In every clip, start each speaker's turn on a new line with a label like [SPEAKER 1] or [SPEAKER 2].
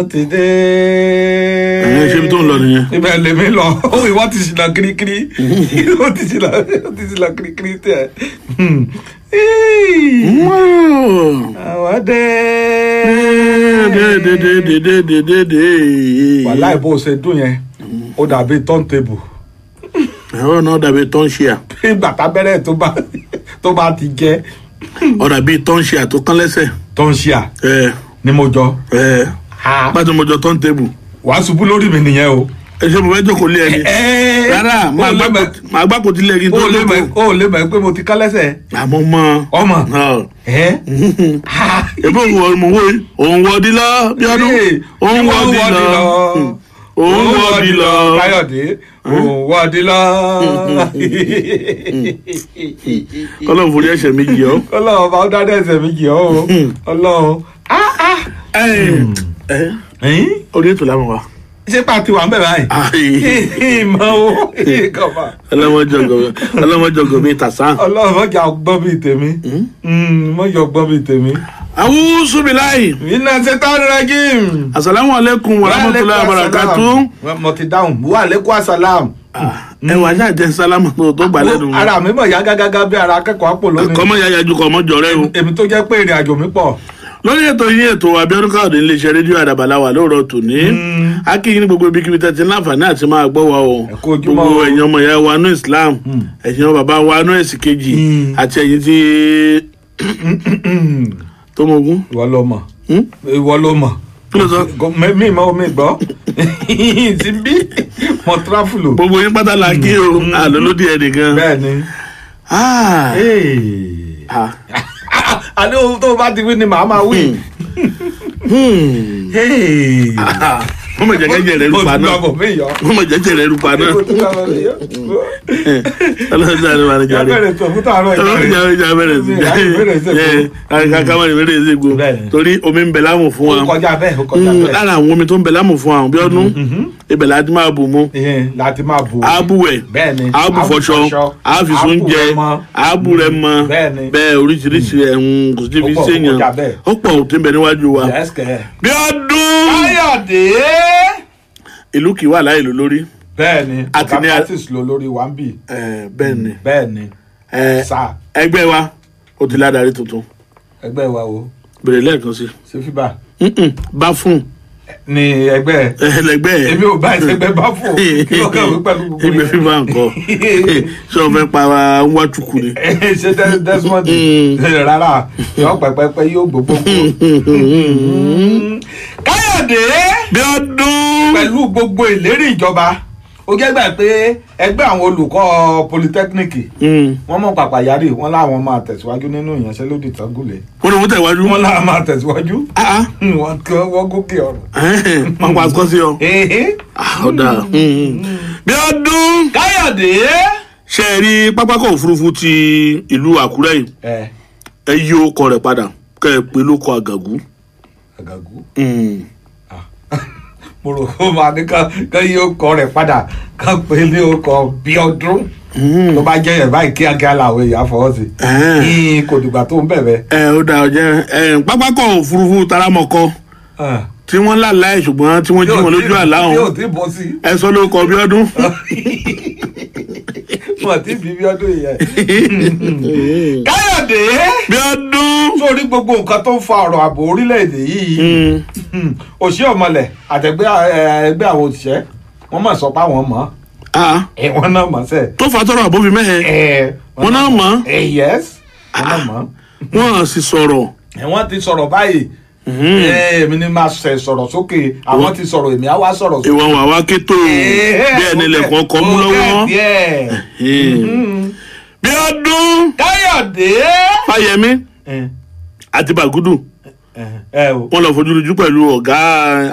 [SPEAKER 1] wọ́n ti dé.
[SPEAKER 2] ṣé ibi tó ń lọ nìyẹn.
[SPEAKER 1] ibẹ̀ lèmi lọ ìwọ́n ti ṣìnà kirikiri ó ti ṣìnà kirikiri tẹ̀. àwọn dé. wàláì bó o ṣe dùn yẹn ó dàbí turntable.
[SPEAKER 2] ẹ̀rọ náà dàbí tọ́ńṣíà.
[SPEAKER 1] ìgbà tábẹ́rẹ́ tó bá ti jẹ́.
[SPEAKER 2] ó dàbí tọ́ńṣíà tó kán lẹ́sẹ̀.
[SPEAKER 1] tọ́ńṣíà ni mo jọ.
[SPEAKER 2] pàtó mo jọ turntable.
[SPEAKER 1] wàá ṣubú lórí mi nìyẹn o.
[SPEAKER 2] ẹ ṣe mo fẹ́ jókòó lé ẹni. rárá màá gbá kò tí lé ẹni tó lóko.
[SPEAKER 1] ó lè mọ̀ pé mo ti kán lẹ́sẹ̀.
[SPEAKER 2] àmọ́ mọ́.
[SPEAKER 1] ọmọ.
[SPEAKER 2] èbó òun wọ di lọ bí ọdún. òun wọ di lọ. òun wọ di lọ.
[SPEAKER 1] káyọ̀dé òun wọ di lọ.
[SPEAKER 2] ọlọ́run forí ẹ̀ṣẹ̀ mi jì ọ́.
[SPEAKER 1] ọlọ́run bá dáná ẹ̀ṣẹ̀ mi jì ọ́ o. ọlọ́run.
[SPEAKER 2] orí ètò làwọn wa.
[SPEAKER 1] ṣé pàtí wà ń bẹ̀ báyìí. ìmọ̀ o ìkọ̀fà.
[SPEAKER 2] ọlọ́mọjọgọ bíi tàṣán.
[SPEAKER 1] ọlọ́run mọ̀jà gbọ́ bíi tèmi. mọ̀jà gbọ́ bíi tèmi.
[SPEAKER 2] awúsù bilayi.
[SPEAKER 1] iná ṣetán rẹ́gìm.
[SPEAKER 2] asalaamu aleykum wa rahmatulahi wa barakatu.
[SPEAKER 1] mo ti dáhùn wa aleykum asalaam.
[SPEAKER 2] ẹ wà ní àjẹ sálámù tó gbà lẹ́nu.
[SPEAKER 1] ara mi mọ̀ yá gágágá bí ara akẹ́kọ̀ọ́ àpò lónìí.
[SPEAKER 2] kọ́mọ yáya ju kọ́mọ jọrẹ́ o.
[SPEAKER 1] èmi tó jẹ́ pé ìrìn àjò mi pọ̀.
[SPEAKER 2] lórí ètò yín ètò Abíọ́dún Káyọ̀dé iléeṣẹ́ rédíò Àdàbàláwà lóòrọ̀ tòní akíyín ní gbogbo ibikíbi tẹ́tí láǹfààní àti máa gbọ́ wa o gbogbo ẹ̀yin ọmọ ìyá wa nú Islam ẹ̀yin ọmọ bàbá wa nú ẹ̀sìn kejì àti ẹ̀yin tí tó mọ ogún.
[SPEAKER 1] ìwọ ló mọ̀
[SPEAKER 2] kí ló sọ.
[SPEAKER 1] mi gbọ́ ti bí mo tráfùlù.
[SPEAKER 2] gbogbo yín pátá la kí o àlọ́lódì ẹ̀ nìkan.
[SPEAKER 1] bẹ́ẹ̀ni. àní ohun tó bá ti wí ni màá máa wí.
[SPEAKER 2] wọ́n mọ̀ jẹ́jẹ́ rẹ̀ rúpa náà wọ́n mọ̀ jẹ́jẹ́ rẹ̀ rúpa náà. ọlọ́run ṣe àdúrà ní jáde ọlọ́run ṣe abẹ́rẹ́ sí káwọn ìbéèrè sí gbò torí omi ń bẹ láàmú fún wa lára àwọn omi tó ń bẹ láàmú fún wa Bíọ́dún ibẹ̀ láti máa bù mú àbúwẹ̀ àbúfọṣọ àfisùn jẹ àbúrẹ mọ bẹ́ẹ̀ oríṣiríṣi ẹ̀hún kò sí fi ṣèyàn ó pọ̀ tó ń bẹ níwájú wa Bíọ́dún
[SPEAKER 1] Káyọ̀dé.
[SPEAKER 2] ìlú kì í wà láì lò lórí.
[SPEAKER 1] bẹ́ẹ̀ni ọ̀gá artist ló lórí wa ń bì. bẹ́ẹ̀ni.
[SPEAKER 2] ẹgbẹ́ wa ó ti ládàrí tuntun.
[SPEAKER 1] ẹgbẹ́ wa wo.
[SPEAKER 2] bèrè lẹ́ẹ̀kan sí.
[SPEAKER 1] ṣé fíbà.
[SPEAKER 2] bá fún.
[SPEAKER 1] ni ẹgbẹ́.
[SPEAKER 2] ẹlẹgbẹ́.
[SPEAKER 1] èmi ò bá ẹsẹ̀gbẹ́ bá fún kí ló kàwé pẹ̀lú gbogbo
[SPEAKER 2] yẹn. ìgbẹ́ fíbà nǹkan ṣé o fẹ́ pa wá tukù ni.
[SPEAKER 1] ṣé Desmond rárá yọ pẹpẹpẹ yóò gbogbo. Káyọ̀dé.
[SPEAKER 2] Bíọ́dún.
[SPEAKER 1] pẹ̀lú gbogbo ìlérí ìjọba ó jẹ́ gbà pé ẹgbẹ́ àwọn olùkọ́ polytechnic wọ́n mọ̀ pàpà yárí wọ́n láwọn máa tẹ̀síwájú nínú ìyanṣẹ́lódì Tàngúlẹ̀.
[SPEAKER 2] wọ́n ní wọ́n tẹ̀wájú.
[SPEAKER 1] wọ́n láwọn máa tẹ̀síwájú. wọ́n gòkè ọ̀rọ̀.
[SPEAKER 2] wọ́n pa àkọ́ sí ọ. ọ̀dà. Bíọ́dún.
[SPEAKER 1] Káyọ̀dé.
[SPEAKER 2] ṣe é rí pápákọ̀ òfurufú ti ìlú Àkúrẹ́ yìí ẹ yí orúkọ rẹ̀ padà kẹ́ ẹ pé lóko Àgàgù.
[SPEAKER 1] Àgàgù. mo rò ó máa ní ká yí orúkọ rẹ̀ padà ká pé ní orúkọ Bíọ́dún. tó bá jẹ́ yẹn báyìí kíákíá làwọn èèyàn fọwọ́ sí. kò dìgbà tó ń bẹ̀rẹ̀.
[SPEAKER 2] ó dà ọjọ́ pápákọ̀ òfurufú Taramọ̀kọ tí wọ́n láláì ṣùgbọ́n tí wọ́n jí wọn lójú àlá wọn.
[SPEAKER 1] yóò ti bọ́ sí.
[SPEAKER 2] ẹ sọ lóko Bíọ́dún.
[SPEAKER 1] wọn ti bí Bíọ́dún yẹn. Káyọ̀dé.
[SPEAKER 2] Bíọ́dún.
[SPEAKER 1] sórí gbogbo nǹkan tó ń fa ọ̀rọ̀ ààbò orílẹ̀-èdè yìí òṣì ọ̀mọlẹ̀ àtẹ̀gbẹ́ ẹgbẹ́ àwọn òṣìṣẹ́ wọ́n mọ̀ sọ pé àwọn mọ̀ wọ́n náà mọ̀ sẹ́.
[SPEAKER 2] tó fa tọrọ àbófin mẹ́hẹ̀ wọ́n náà mọ̀.
[SPEAKER 1] yes wọ́n náà mọ̀.
[SPEAKER 2] wọ́n sì sọ̀rọ̀.
[SPEAKER 1] wọ́n ti sọ̀rọ̀ báyìí èmi ni máa sọ̀rọ̀ sókè àwọn ti sọ̀rọ̀ èmi á wá sọ̀rọ̀ sókè.
[SPEAKER 2] ìwọ wà wá kétó bí ẹni lẹ̀kọ́ ọkọ̀ mú lọ́wọ́. Bíọ́dún.
[SPEAKER 1] Káyọ̀dé.
[SPEAKER 2] Fáyẹmí àti Bàgúdù wọ́n lọ fojú lójú pẹ̀lú ọ̀gá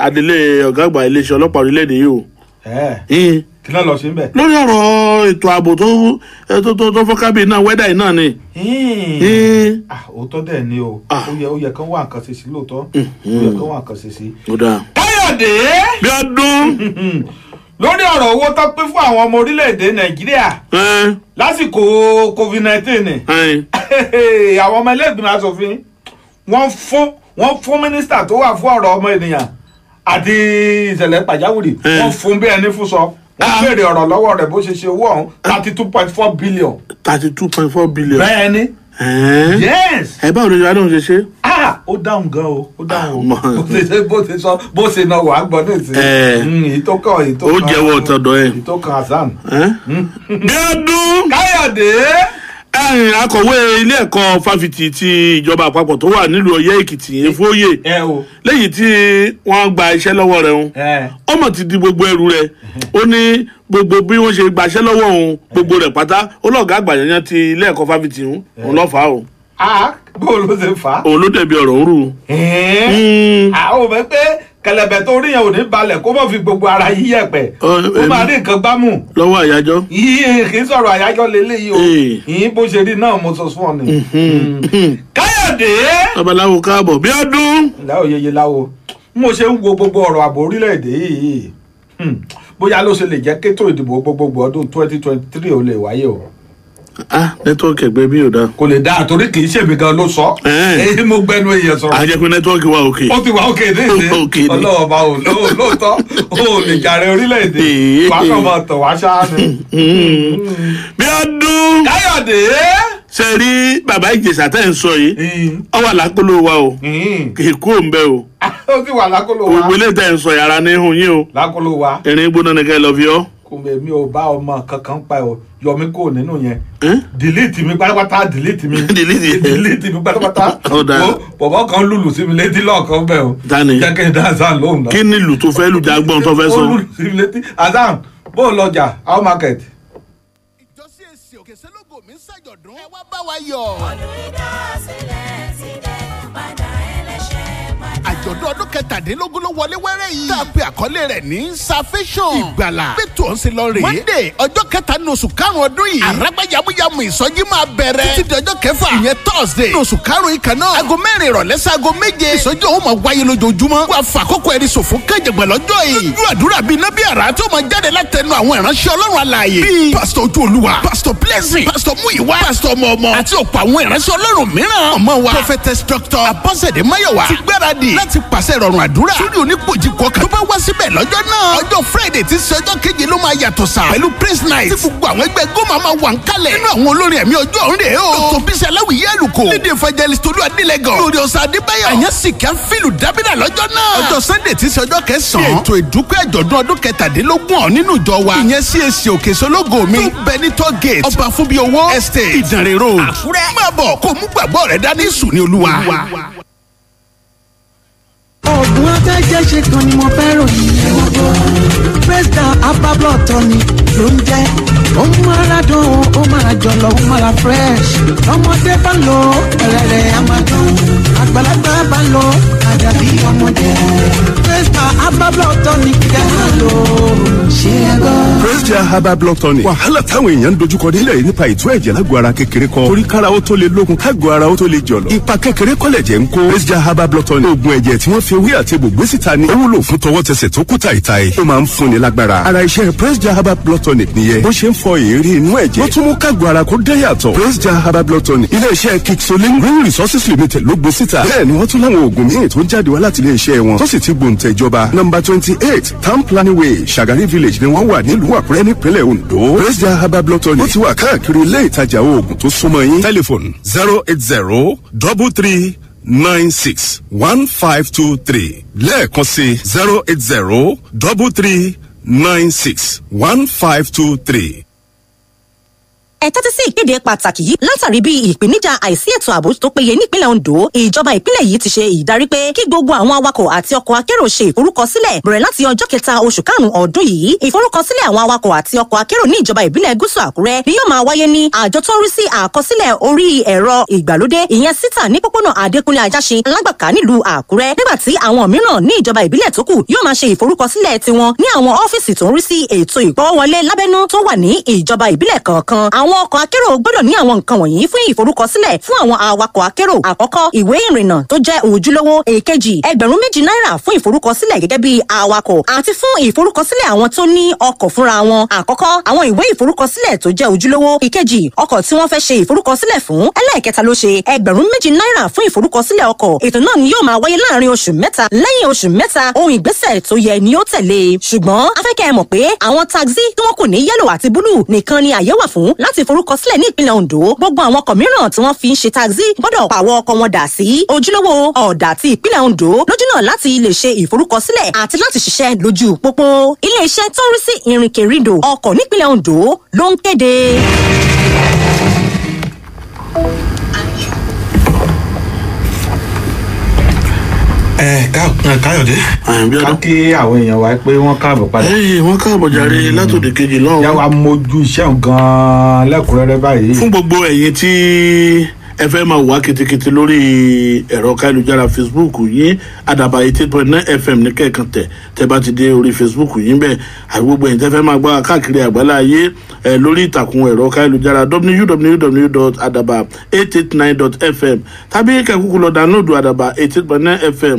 [SPEAKER 2] adelé ọ̀gá àgbà iléeṣẹ́ ọlọ́pàá orílẹ̀-èdè yìí o.
[SPEAKER 1] kí ló lọ sí bẹ́ẹ̀.
[SPEAKER 2] lórí ọ̀rọ̀ ètò ààbò tó fọ́kábì náà wẹ́dà yìí náà ni.
[SPEAKER 1] òótọ́ dẹ̀ ni o ó yẹ kán wá nǹkan ṣe sí lóòótọ́ ó yẹ kán wá nǹkan ṣe sí. Káyọ̀dé.
[SPEAKER 2] Bíọ́dún.
[SPEAKER 1] lórí ọ̀rọ̀ owó tó pín fún àwọn ọmọ orílẹ̀-èdè Nàìjíríà lásìkò COVID-19 àwọn ọmọ ilé ìgbìmọ̀ asòfin wọ́n fún mínísítà tó wà fún ọ̀rọ̀ ọmọ ènìyàn àti ìṣẹ̀lẹ̀ pàjáwìrì wọ́n fún bí ẹni fún sọ wọ́n béèrè ọ̀rọ̀ lọ́wọ́ rẹ̀ bó ṣe ṣe owó ọ̀hún 32.4 billion.
[SPEAKER 2] 32.4 billion.
[SPEAKER 1] bẹ́ẹ̀ ni. yes.
[SPEAKER 2] ẹ báwo ni ìyá náà ṣe ṣe.
[SPEAKER 1] ó dáhùn gan o ó dáhùn o bó ṣe sọ bó ṣe náà wàá gbọ́ nísìnyí. ìtókàn
[SPEAKER 2] ó jẹ́wọ́ tọ̀dọ̀ ẹ̀.
[SPEAKER 1] ìtókàn hasan.
[SPEAKER 2] bí ọdún.
[SPEAKER 1] káyọ̀dé.
[SPEAKER 2] akọ̀wé ilé ẹ̀kọ́ fáfitì ti ìjọba àpapọ̀ tó wà nílùú Ọ̀yẹ́ Èkìtì yẹn fóyè lẹ́yìn tí wọ́n gba iṣẹ́ lọ́wọ́ rẹ̀ ń ọmọ ti di gbogbo ẹrù rẹ̀ ó ní gbogbo bí wọ́n ṣe gbaṣẹ́ lọ́wọ́ òun gbogbo rẹ̀ pátá ó lọ́ọ̀gá àgbà yẹn ti ilé ẹ̀kọ́ fáfitì òun lọ́fàá o.
[SPEAKER 1] bó ló ṣe fà á.
[SPEAKER 2] òun ló dẹ̀bi ọ̀rọ̀ ń rù.
[SPEAKER 1] àwọn ò mọ̀ pé kẹlẹbẹ tó rí yẹn ò ní balẹ̀ kó mọ̀ fi gbogbo ara yí yẹ̀pẹ̀ ó máa rí nǹkan gbámù.
[SPEAKER 2] lọ́wọ́ àyájọ́.
[SPEAKER 1] yìí kì í sọ̀rọ̀ àyájọ́ lélẹ́yìí o yìí bó ṣe rí náà mo sọ fún ọ ni. káyọ̀dé.
[SPEAKER 2] babaláwo káàbọ̀ bí ọdún.
[SPEAKER 1] láwo yeye láwo mo ṣe ń wo gbogbo ọ̀rọ̀ ààbò orílẹ̀-èdè yìí bóyá ló ṣe lè jẹ́ kétò ìdìbò gbogbogbò ọdún 2023 ò lè wáyé o.
[SPEAKER 2] nẹ́tíwọ́ọ̀kì ẹgbẹ́ bí ò dáa.
[SPEAKER 1] kò lè dáa torí kì í ṣèmi gan ló sọ. èyí mo gbẹnu èèyàn sọ̀rọ̀.
[SPEAKER 2] a jẹ́ pé nẹ́tíwọ́ọ̀kì wà òkè.
[SPEAKER 1] ó ti wà òkè ní ìdí ọlọ́ọ̀bá ò lóòótọ́ ó lè jàre orílẹ̀-èdè wàá kàn máa tọ̀ wá ṣáá ni.
[SPEAKER 2] bí ọdún.
[SPEAKER 1] káyọ̀dé.
[SPEAKER 2] ṣe rí bàbá Ìjẹ̀ṣà tẹ́ ń sọ yìí ọ wà lákòlò wa o kì í kú òǹbẹ o.
[SPEAKER 1] ó ti wà lákòlò wa.
[SPEAKER 2] òwe lè tẹ́ ń sọ yàrá ní ihun yín o.
[SPEAKER 1] lákòlò wa.
[SPEAKER 2] erin gbóná ni kẹ́ ẹ lọ fi ọ́.
[SPEAKER 1] kò mi ò bá ọmọ kankan pa ọ yọ mí kúrò nínú yẹn delete mi pátápátá delete mi mi pátápátá bọ̀bọ̀ kan lùlù sí mi létí lọ́ọ̀kan bẹ́ẹ̀ o jẹ́ kí n dá Hasan lóhùn náà.
[SPEAKER 2] kí ni ìlú tó fẹ́ lù jágbọ́n tó fẹ́ sọ.
[SPEAKER 1] ó lùlù sí mi létí Hasan bó o lọjà how market.
[SPEAKER 3] ìjọsìn èsì òkè sẹ́lógò mi ń ṣàjọ̀dún ẹ wá bá wa yọ̀.
[SPEAKER 4] ọdún ìdásílẹ̀ ti dẹ́kun padà ẹlẹ́ṣẹ̀ padà.
[SPEAKER 3] àjọ̀dún ọdún kẹtàdínlógún ló wọlé wẹ́rẹ́ yìí. tá a pe àkọlé rẹ̀ ní salvation. ìgbàlà bẹ́tù ọ̀hún sí lọ rèé. monday ọjọ́ kẹta ní oṣù karùn-ún ọdún yìí. àràgbá yamuyamu ìsọjí máa bẹ̀rẹ̀. títí di ọjọ́ kẹfà. ìyẹn thursday. ní oṣù karùn-ún yìí kan náà. aago mẹ́rin ìrọ̀lẹ́ sí aago méje. ìsọjí ọ̀hún máa wáyé lójoojúmọ́. wàá fà kókó ẹ̀rí ṣòfò kẹ́jẹ̀gbẹ̀ lọ́jọ́ yìí. lójú àdúrà bíi nábì àrà tó máa jáde látẹnu àwọn ìránṣẹ́ ọlọ́run alààyè. bíi pásítọ̀ ojú olúwa pásítọ̀ blessing pásítọ̀ múyìwá pásítọ̀ ọmọ àti ọ̀pọ̀ àwọn ìránṣẹ́ ọlọ́run mìíràn. ọmọ wa prophetess dr abọ́sẹ̀dé máyọ̀wá ti gbáradì láti pàṣẹ ìrọ̀rùn àdúrà. sórí onípojìkọ kan tó bá wá síbẹ̀ lọ́jọ́ náà. ọjọ́ friday ti ṣe ọjọ́ keje ló máa yàtọ̀ sá. pẹ̀lú praise night tí gbogbo àwọn ẹgbẹ́ gómà máa wà ń kalẹ̀. nínú àwọn olórin ẹ̀mí ọjọ́ òun rèé o. dr bísí aláwìyé àlùkò. lédè evangelist olú adélẹ́gàn. lórí ọ̀sán adébáyọ̀. àyàn sì kí á fílù dábìlà lọ́jọ́ náà. ọjọ́ sunday ti ṣe ọjọ́ kẹsàn-án. ètò ìdúpẹ́ àjọ̀dún ọdún kẹtàdínlógún ọ̀ nínú ìjọ wa. ìyẹn CAC òkè sólógò mi. tó bẹ ní toll gate. ọba fún bí owó estate. ìdànrè road. àkúrẹ́. máa bọ̀ kó mú gbàgbọ́ rẹ̀ dání sùn ní olúwa.
[SPEAKER 5] oògùn abẹ́jẹ́ ṣe kan ni mo fẹ́ ròyìn ẹ̀wọ̀n gan. pẹ́sìdà abábọ̀ tọ́ni ló ń jẹ́ ó ń mára dùn ó mára jọ̀lọ̀ ó mára fresh ọmọdé bá ń lo ẹ̀rẹ̀rẹ̀ amadùn àgbàlagbà bá ń lo àdàbí ọmọdé pẹ́sìdà abábọ̀ tọ́ni kẹ́ máa lò ṣe é gbọ́.
[SPEAKER 6] pẹ́sìdà abábọ̀ tọ́ni wàhálà táwọn èèyàn ń dojúkọ nílẹ̀ nípa ètò ẹ̀jẹ̀ lágọ̀ọ́ ara kékeré kan torí kára ó tó lè lókun kágọ̀ọ́ ara ó tó lè jọ̀lọ̀ ipa kékeré kọ́lẹ̀ jẹ́ ń kó pẹ́sìdà abábọ̀ tọ́ni oògùn ẹ̀jẹ̀ tí wọ́n fi ewé àti egbò gbé síta ni ó wúlò fún tọwọ́ tẹsẹ̀ tó kú tàìtàì ó máa ń fúnni lágbára ara iṣẹ́ Press-Jar Herbal Blood Tonic nìyẹn bó ṣe ń fọ èérí inú ẹ̀jẹ̀ wọ́n tún mú kágọ̀ ara kó dá yàtọ̀ Press-Jar Herbal Blood Tonic ilé-iṣẹ́ Kicksolin Green Resources Limited ló gbé síta bẹ́ẹ̀ ni wọ́n tún láwọn oògùn míì tó ń jáde wá láti ilé-iṣẹ́ wọn tó sì ti gbòǹtẹ̀ ìjọba number 28 Town Planning Way Shagari Village ni wọ́n wà nílùú Àkúrẹ́ nípínlẹ̀ Ondo Press-Jar Herbal Blood Tonic ó ti wà káàkiri ilé ìtajà oògùn tó súnmọ́ yín tẹlifon 08033961523 lẹ́ẹ̀kan sí 08033961523.
[SPEAKER 7] ẹ tẹ́tí sí ìkéde pàtàkì yìí látàrí bí ìpèníjà àìsí ètò ààbò tó péye nípínlẹ̀ Ondo ìjọba ìpínlẹ̀ yìí ti ṣe ìdarí pé kí gbogbo àwọn awakọ̀ àti ọkọ̀ akérò ṣe ìforúkọsílẹ̀ bẹ̀rẹ̀ láti ọjọ́ kẹta oṣù karùn-ún ọdún yìí ìforúkọsílẹ̀ àwọn awakọ̀ àti ọkọ̀ akérò ní ìjọba ìbílẹ̀ gúúsù Àkúrẹ́ ni yóò máa wáyé ní àjọ tó ń rí sí àkọsílẹ̀ orí ẹ̀rọ ìgbàlódé ìyẹn SITA ní pópónà Adékúnlé Ajásin Alágbàká nílùú Àkúrẹ́ nígbà tí àwọn mìíràn ní ìjọba ìbílẹ̀ tó kù yóò máa ṣe ìforúkọsílẹ̀ tiwọn ní àwọn ọ́fíìsì tó ń rí sí ètò ìgbọ́wọ́wọlé lábẹ́nú tó wà ní ìjọba ìbílẹ̀ kọ̀ọ̀kan àwọn àwọn ọkọ̀ akérò gbọ́dọ̀ ní àwọn nǹkan wọ̀nyí fún ìforúkọsílẹ̀ fún àwọn awakọ̀ akérò. Àkọ́kọ́, ìwé ìrìnnà tó jẹ́ ojúlówó. Èkejì, $2,000 fún ìforúkọsílẹ̀ gẹ́gẹ́ bí awakọ̀ àti fún ìforúkọsílẹ̀ àwọn tó ní ọkọ̀ fúnra wọn. Àkọ́kọ́, àwọn ìwé ìforúkọsílẹ̀ tó jẹ́ ojúlówó. Ìkejì, ọkọ̀ tí wọ́n fẹ́ ṣe ìforúkọsílẹ̀ fún. Ẹlẹ́ẹ̀kẹta ló ṣe $2,000 fún ìforúkọsílẹ̀ ọkọ̀. Ètò náà ni yóò máa wáyé láàrin oṣù mẹ́ta. Lẹ́yìn oṣù mẹ́ta, ohun ìgbésẹ̀ tó yẹ ni ó tẹ̀lé. Ṣùgbọ́n a fẹ́ kẹ́ ẹ mọ̀ pé àwọn taxi tí wọ́n kò ní yẹ́lò àti búlù nìkan ni àyè wà fún láti forúkọsílẹ̀ ní ìpínlẹ̀ Ondo. Gbogbo àwọn ọkọ̀ mìíràn tí wọ́n fi ń ṣe taxi gbọ́dọ̀ pàwọ́ ọkọ̀ wọn dà sí ojúlówó ọ̀dà ti ìpínlẹ̀ Ondo lójúnà láti lè ṣe ìforúkọsílẹ̀ àti láti ṣiṣẹ́ lójú pópó. Ilé-iṣẹ́ tó ń rí sí ìrìnkèrindò ọkọ̀ nípínlẹ̀ Ondo ló ń kéde.
[SPEAKER 1] Káyọ̀dé ká kí àwọn èèyàn wa pé wọ́n káàbọ̀ padà.
[SPEAKER 2] wọ́n káàbọ̀ jàre látòdì kejì lọ́hùn.
[SPEAKER 1] yà wá mójú iṣẹ́ gan-an lẹ́kùnrẹ́rẹ́ báyìí.
[SPEAKER 2] fún gbogbo ẹ̀yin tí ẹ fẹ́ máa wá kitikiti lórí ẹ̀rọ káyélujára Facebook yín Àdàbà 88.9 FM ní kẹ̀kan tẹ́ bá ti dé orí Facebook yín bẹ́ẹ̀ àti gbogbo ẹ̀yin tẹ́ fẹ́ máa gbọ́ káàkiri àgbálá ayé lórí ìtàkùn ẹ̀rọ káyélujára www.adaba889.fm tàbí kẹ́kúkú lọ download Àdàbà 88.9 FM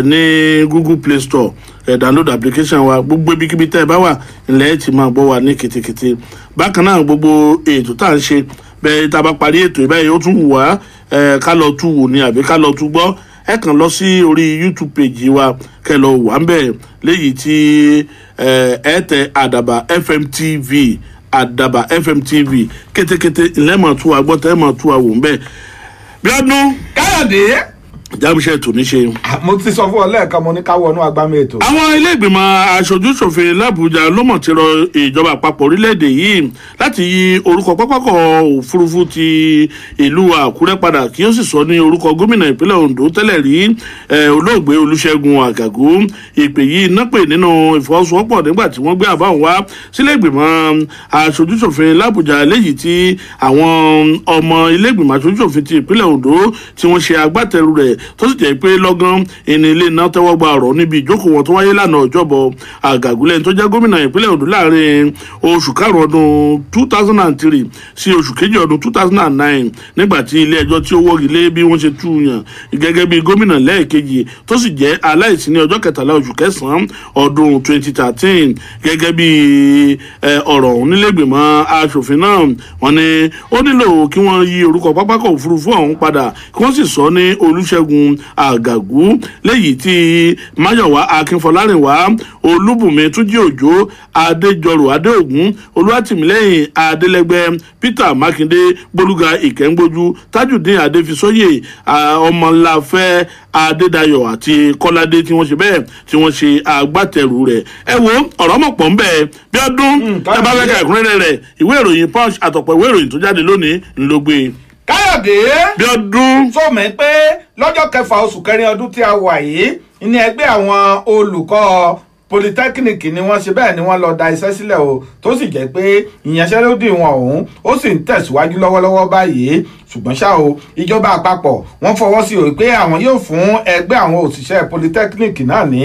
[SPEAKER 2] ní Google Play Store download application wa gbogbo ibikíbi tẹ́ ẹ bá wà ńlẹ̀ ti máa gbọ́ wa ní kitikiti. Bákan náà gbogbo ètò tá à ń ṣe bẹ́ẹ̀ tá a bá parí ètò ìbáyìí ó tún wù wá ká lọ tú wò ní àbí ká lọ tú gbọ́ ẹ kàn lọ sí orí YouTube page wa kẹ́ lọ wà ń bẹ̀ léyìí tí ẹ tẹ Àdàbà FM TV Àdàbà FM TV kétékété ìlẹ́mọ̀ tú wa gbọ́ tẹ́ mọ̀ tú wa wò ń bẹ̀. Bíọ́dún
[SPEAKER 1] Káyọ̀dé
[SPEAKER 2] jábíṣẹ́ tò ní ṣe.
[SPEAKER 1] mo ti sọ fún ọ lẹ́ẹ̀kan mo ní ká wọnú agbámi ètò.
[SPEAKER 2] àwọn ilé ìgbìmọ̀ aṣojú-ṣòfin làbújá ló mọ̀ ti rọ ìjọba àpapọ̀ orílẹ̀-èdè yìí láti yí orúkọ pápákọ̀ òfurufú ti ìlú Àkúrẹ́ padà kí ó sì sọ ní orúkọ gómìnà ìpínlẹ̀ Ondo tẹ́lẹ̀ rí olóògbé Olúṣẹ́gun Àgàgú. ìpè yìí náà pè nínú ìfọwọ́sowọ́pọ̀ nígbà tí wọ́n gbé àbáwọn wá sílé ìgbìmọ̀ aṣojú-ṣòfin làbújá léyìí tí àwọn ọmọ ilé ìgbìmọ̀ aṣojú-ṣòfin ti ìpínlẹ̀ Ondo tí wọ́n ṣe agbátẹrù rẹ̀ tó sì jẹ́ pé lọ́gán ẹni ilé náà tẹ́wọ́ gba ọ̀rọ̀ níbi ìjókòó wọn tó wáyé lánàá ọjọ́bọ̀. Àgàgúlẹ̀ tó jẹ́ gómìnà ìpínlẹ̀ Ondo láàrin oṣù karùn-ún ọdún 2003 sí oṣù kejì ọdún 2009 nígbà tí ilé ẹjọ́ tí ó wọ́gi lé bí wọ́n ṣe tú yàn gẹ́gẹ́ bí gómìnà lẹ́ẹ̀kejì tó sì jẹ́ aláìsí ní ọjọ́ 13 oṣù kẹsàn-án ọdún 2013 gẹ́gẹ́ bí ọ̀rọ̀ ọ̀hún nílẹ̀gbìmọ̀ aṣòfin náà wọ́n ní ó nílò kí wọ́n yí orúkọ pápákọ̀ òfurufú ọ̀hún padà kí wọ́n sì sọ ní Olúṣẹ́gun Àgàgú léyìí tí Máyọ̀wá Akínfọlárìnwá Olúbùnmi Túnjí Òjó Adéjọrò Adéògún Olúwatìmílẹ́yìn Adélẹ́gbẹ́ Peter Mákindé Gbólúga Ìkẹ́ngbójú Tájùdín Adéfisóyè Ọmọláfẹ́ Adédayọ̀ àti Kọ́ládé tí wọ́n ṣe bẹ́ẹ̀ tí wọ́n ṣe agbátẹrù rẹ̀. ẹ wo ọ̀rọ̀ mọ̀ pọ̀ ń bẹ́ẹ̀ Bíọ́dún ẹ bá fẹ́ ka ẹ̀kúnrẹ́rẹ́ rẹ̀ ìwé ìròyìn Punch àtọ̀pọ̀ ìwé ìròyìn tó jáde lónìí ló gbé.
[SPEAKER 1] Káyọ̀dé
[SPEAKER 2] Bíọ́dún
[SPEAKER 1] sọmọ pé lọ́jọ́ kẹfà oṣù kẹrin ọdún tí a wà yìí ní ẹgbẹ́ àwọn olùkọ́ polytechnic ni wọ́n ṣe bẹ́ẹ̀ ni wọ́n lọ da iṣẹ́ sílẹ̀ o tó sì jẹ́ pé ìyanṣẹ́lódì wọn ọ̀hún ó sì ń tẹ̀síwájú lọ́wọ́lọ́wọ́ báyìí ṣùgbọ́n ṣá o ìjọba àpapọ̀ wọ́n fọwọ́ sí o pé àwọn yóò fún ẹgbẹ́ àwọn òṣìṣẹ́ polytechnic náà ní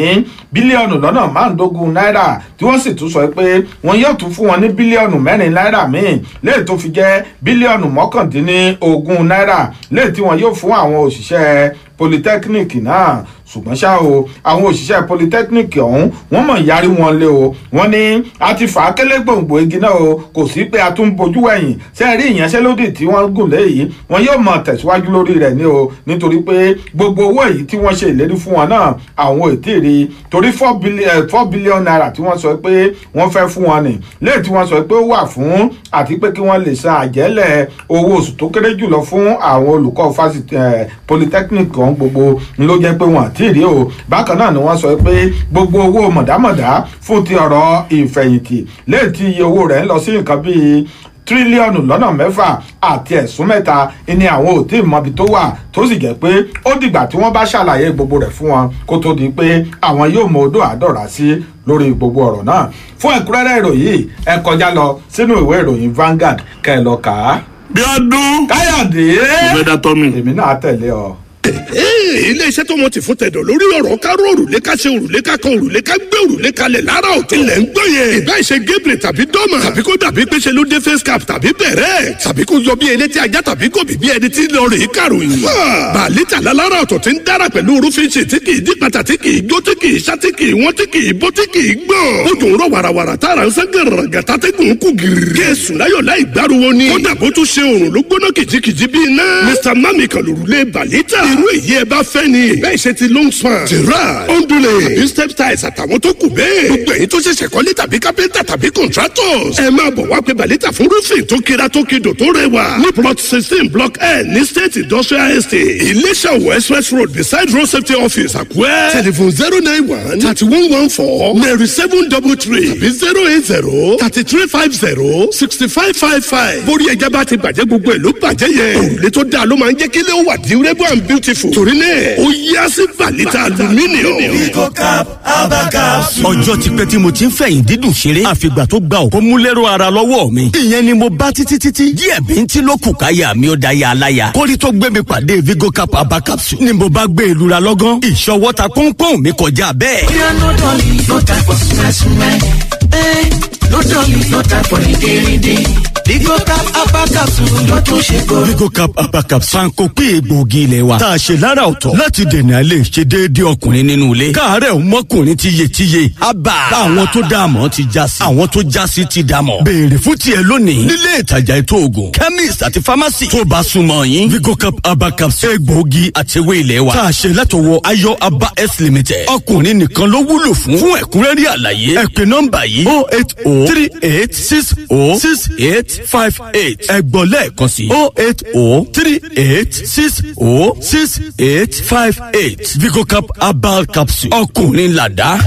[SPEAKER 1] bílíọ̀nù lọ́nà márùndógún náírà tí wọ́n sì tún sọ pé wọ́n yóò tún fún wọn ní bílíọ̀nù 4 náírà míì léè tó fi jẹ́ bílíọ̀nù 19 náírà léè tí wọ́n yóò fún àwọn òṣìṣẹ́ polytechnic náà ṣùgbọ́n ṣá o àwọn òṣìṣẹ́ polytechnic ọ̀hún wọ́n mọ̀ yarí wọn lé o wọ́n ní a ti fà á kélé gbòǹgbò igi náà o kò sí pé a tún bojú wẹ̀yìn ṣe rí ìyanṣẹ́lódì tí wọ́n gùn léyìí wọ́n yóò mọ̀ tẹ̀síwájú lórí rẹ̀ ní o nítorí pé gbogbo owó èyí tí wọ́n ṣe ìlérí fún wọn náà àwọn ò tí ì rí torí 4 billion naira tí wọ́n sọ pé wọ́n fẹ́ fún wọn ni léyìí tí wọ́n sọ pé ó wà fún àti pé kí wọ́n lè san àjẹ́lẹ̀ owó oṣù tó kéré jùlọ fún àwọn olùkọ́ fásitì polytechnic ọ̀hún gbogbo ló jẹ́ pé wọ́n àti rí o bákan náà ni wọ́n sọ pé gbogbo owó mọ̀dámọ̀dá fún ti ọ̀rọ̀ ìfẹ̀yìntì léè tí iye owó rẹ̀ ń lọ sí nǹkan bíi tírílíọ̀nù lọ́nà 6 àti ẹ̀sùn 3 ni àwọn ò tí ì mọbi tó wà tó sì jẹ́ pé ó dìgbà tí wọ́n bá ṣàlàyé gbogbo rẹ̀ fún wọn kó tó di pé àwọn yóò mọ odò àdọ̀rà sí lórí gbogbo ọ̀rọ̀ náà fún ẹ̀kúnrẹ́rẹ́ ìròyìn ẹ kọjá lọ sínú ìwé ìròyìn Vanguard kẹ́ ẹ lọ kà á.
[SPEAKER 2] Bíọ́dún
[SPEAKER 1] Káyọ̀dé
[SPEAKER 2] ìfẹ́ dá tọ́ mi.
[SPEAKER 1] èmi náà tẹ̀lé ọ.
[SPEAKER 6] iléeṣẹ́ tó mọ̀ ti fún tẹ̀dọ̀ lórí ọ̀rọ̀ ká ró òrùlé ká ṣe òrùlé ká kan òrùlé ká gbé òrùlé kalẹ̀ lára ọ̀tọ̀. ilẹ̀ ń gbọ́ yẹn. ìbá ìṣe Gabriel tàbí dọ́mà tàbí kó dàbí pé ṣe ló dé face cap tàbí bẹ̀rẹ̀ tàbí kó yọ bí elétí ajá tàbí gòbí bí ẹni tí lọ rèé kàròyìn. bàálítà lálára ọ̀tọ̀ ti ń dára pẹ̀lú orúfin ṣe tí kì í dípàtà tí kì í jó tí kì í ṣá tí kì í wọ́n tí kì í bó tí kì í gbọ̀n. ó dùn rọ wàràwàrà tára ń sẹ́gẹ̀rẹ̀ gàtà tẹ́gùn kù gírí. kẹ́sùn láyọ̀ láì gbárùwọ ni. kódà bó tún ṣe òrùn ló gbóná kìjikìji bí iná. Mr. Mami kan lòrùlé bàálítà. irú èyí ẹ bá fẹ́ ni. bẹ́ẹ̀ ṣe ti long span. gerard ondule tàbí step tiles àtàwọn tó kù bẹ́ẹ̀. gbogbo èyí tó ṣẹ̀ṣẹ̀ kọ́lé tàbí kápẹ́ntà tàbí contractors. ẹ máa bọ̀ wá pé bàálítà fún roofing tó kira tó kidò tó rẹwà. ní plot 16 block N ní state industrial estate. Iléṣà express road beside road safety office Àkúrẹ́. telephone 091 3114 9733 tàbí 080 3350 6555. bórí ẹja bá ti bàjẹ́ gbogbo ẹ̀ ló bàjẹ́ yẹn. òrùlé tó dáa ló máa ń jẹ́ kí ilé ó wà durable and beautiful. torí náà ó yá sí bàálítà aluminium.
[SPEAKER 8] Vigo Cap Abacap.
[SPEAKER 9] ọjọ́ ti pẹ́ tí mo ti ń fẹ̀yìn dídùn ṣeré àfìgbà tó gba òkú múlẹ́rọ ara lọ́wọ́ mi. ìyẹn ni mo bá títí díẹ̀ bí n tí ló kù káyà mi ó da ya aláya. kórí tó gbé mi pàdé Vigo Cap Abacap ni mo bá gbé ìlura lọ́gán. ìṣọwọ́ ta pọ́npọ́n mi kọjá bẹ́ẹ̀.
[SPEAKER 5] bóyá no dolly no time for súnmẹ́súnmẹ́ no dolly no time for ìdírídí. Vigo Cap Abacap ló tún ṣe kóró.
[SPEAKER 9] Vigo Cap Abacap sanko pé egbòogi ilé wa. tá a ṣe lára ọ̀tọ̀ láti dènà lè ṣe déédéé ọkùnrin nínú ilé. káàárẹ̀ ò mọ́kùnrin tíye. abà àwọn tó dá àmọ́ ti já sí. àwọn tó já sí ti dá mọ́. béèrè fún tiẹ̀ lónìí. nílé ìtajà ètò oògùn chemist àti pharmacy. tó bá súnmọ́ yín. Vigo Cap Abacap egbòogi àtẹwé ilé wa. tá a ṣe látọwọ́ Ayọ̀ Aba S Limited. ọkùnrin nìkan ló wúlò fún ẹ̀kúnrẹ́rẹ́ àlàyé. ẹ pè nọ́mbà yìí 08038606858. ẹgbọ́n lẹ́ẹ̀kan sí 08038606858. Vigo Cap Herbal Capsule ọkùnrin làdá.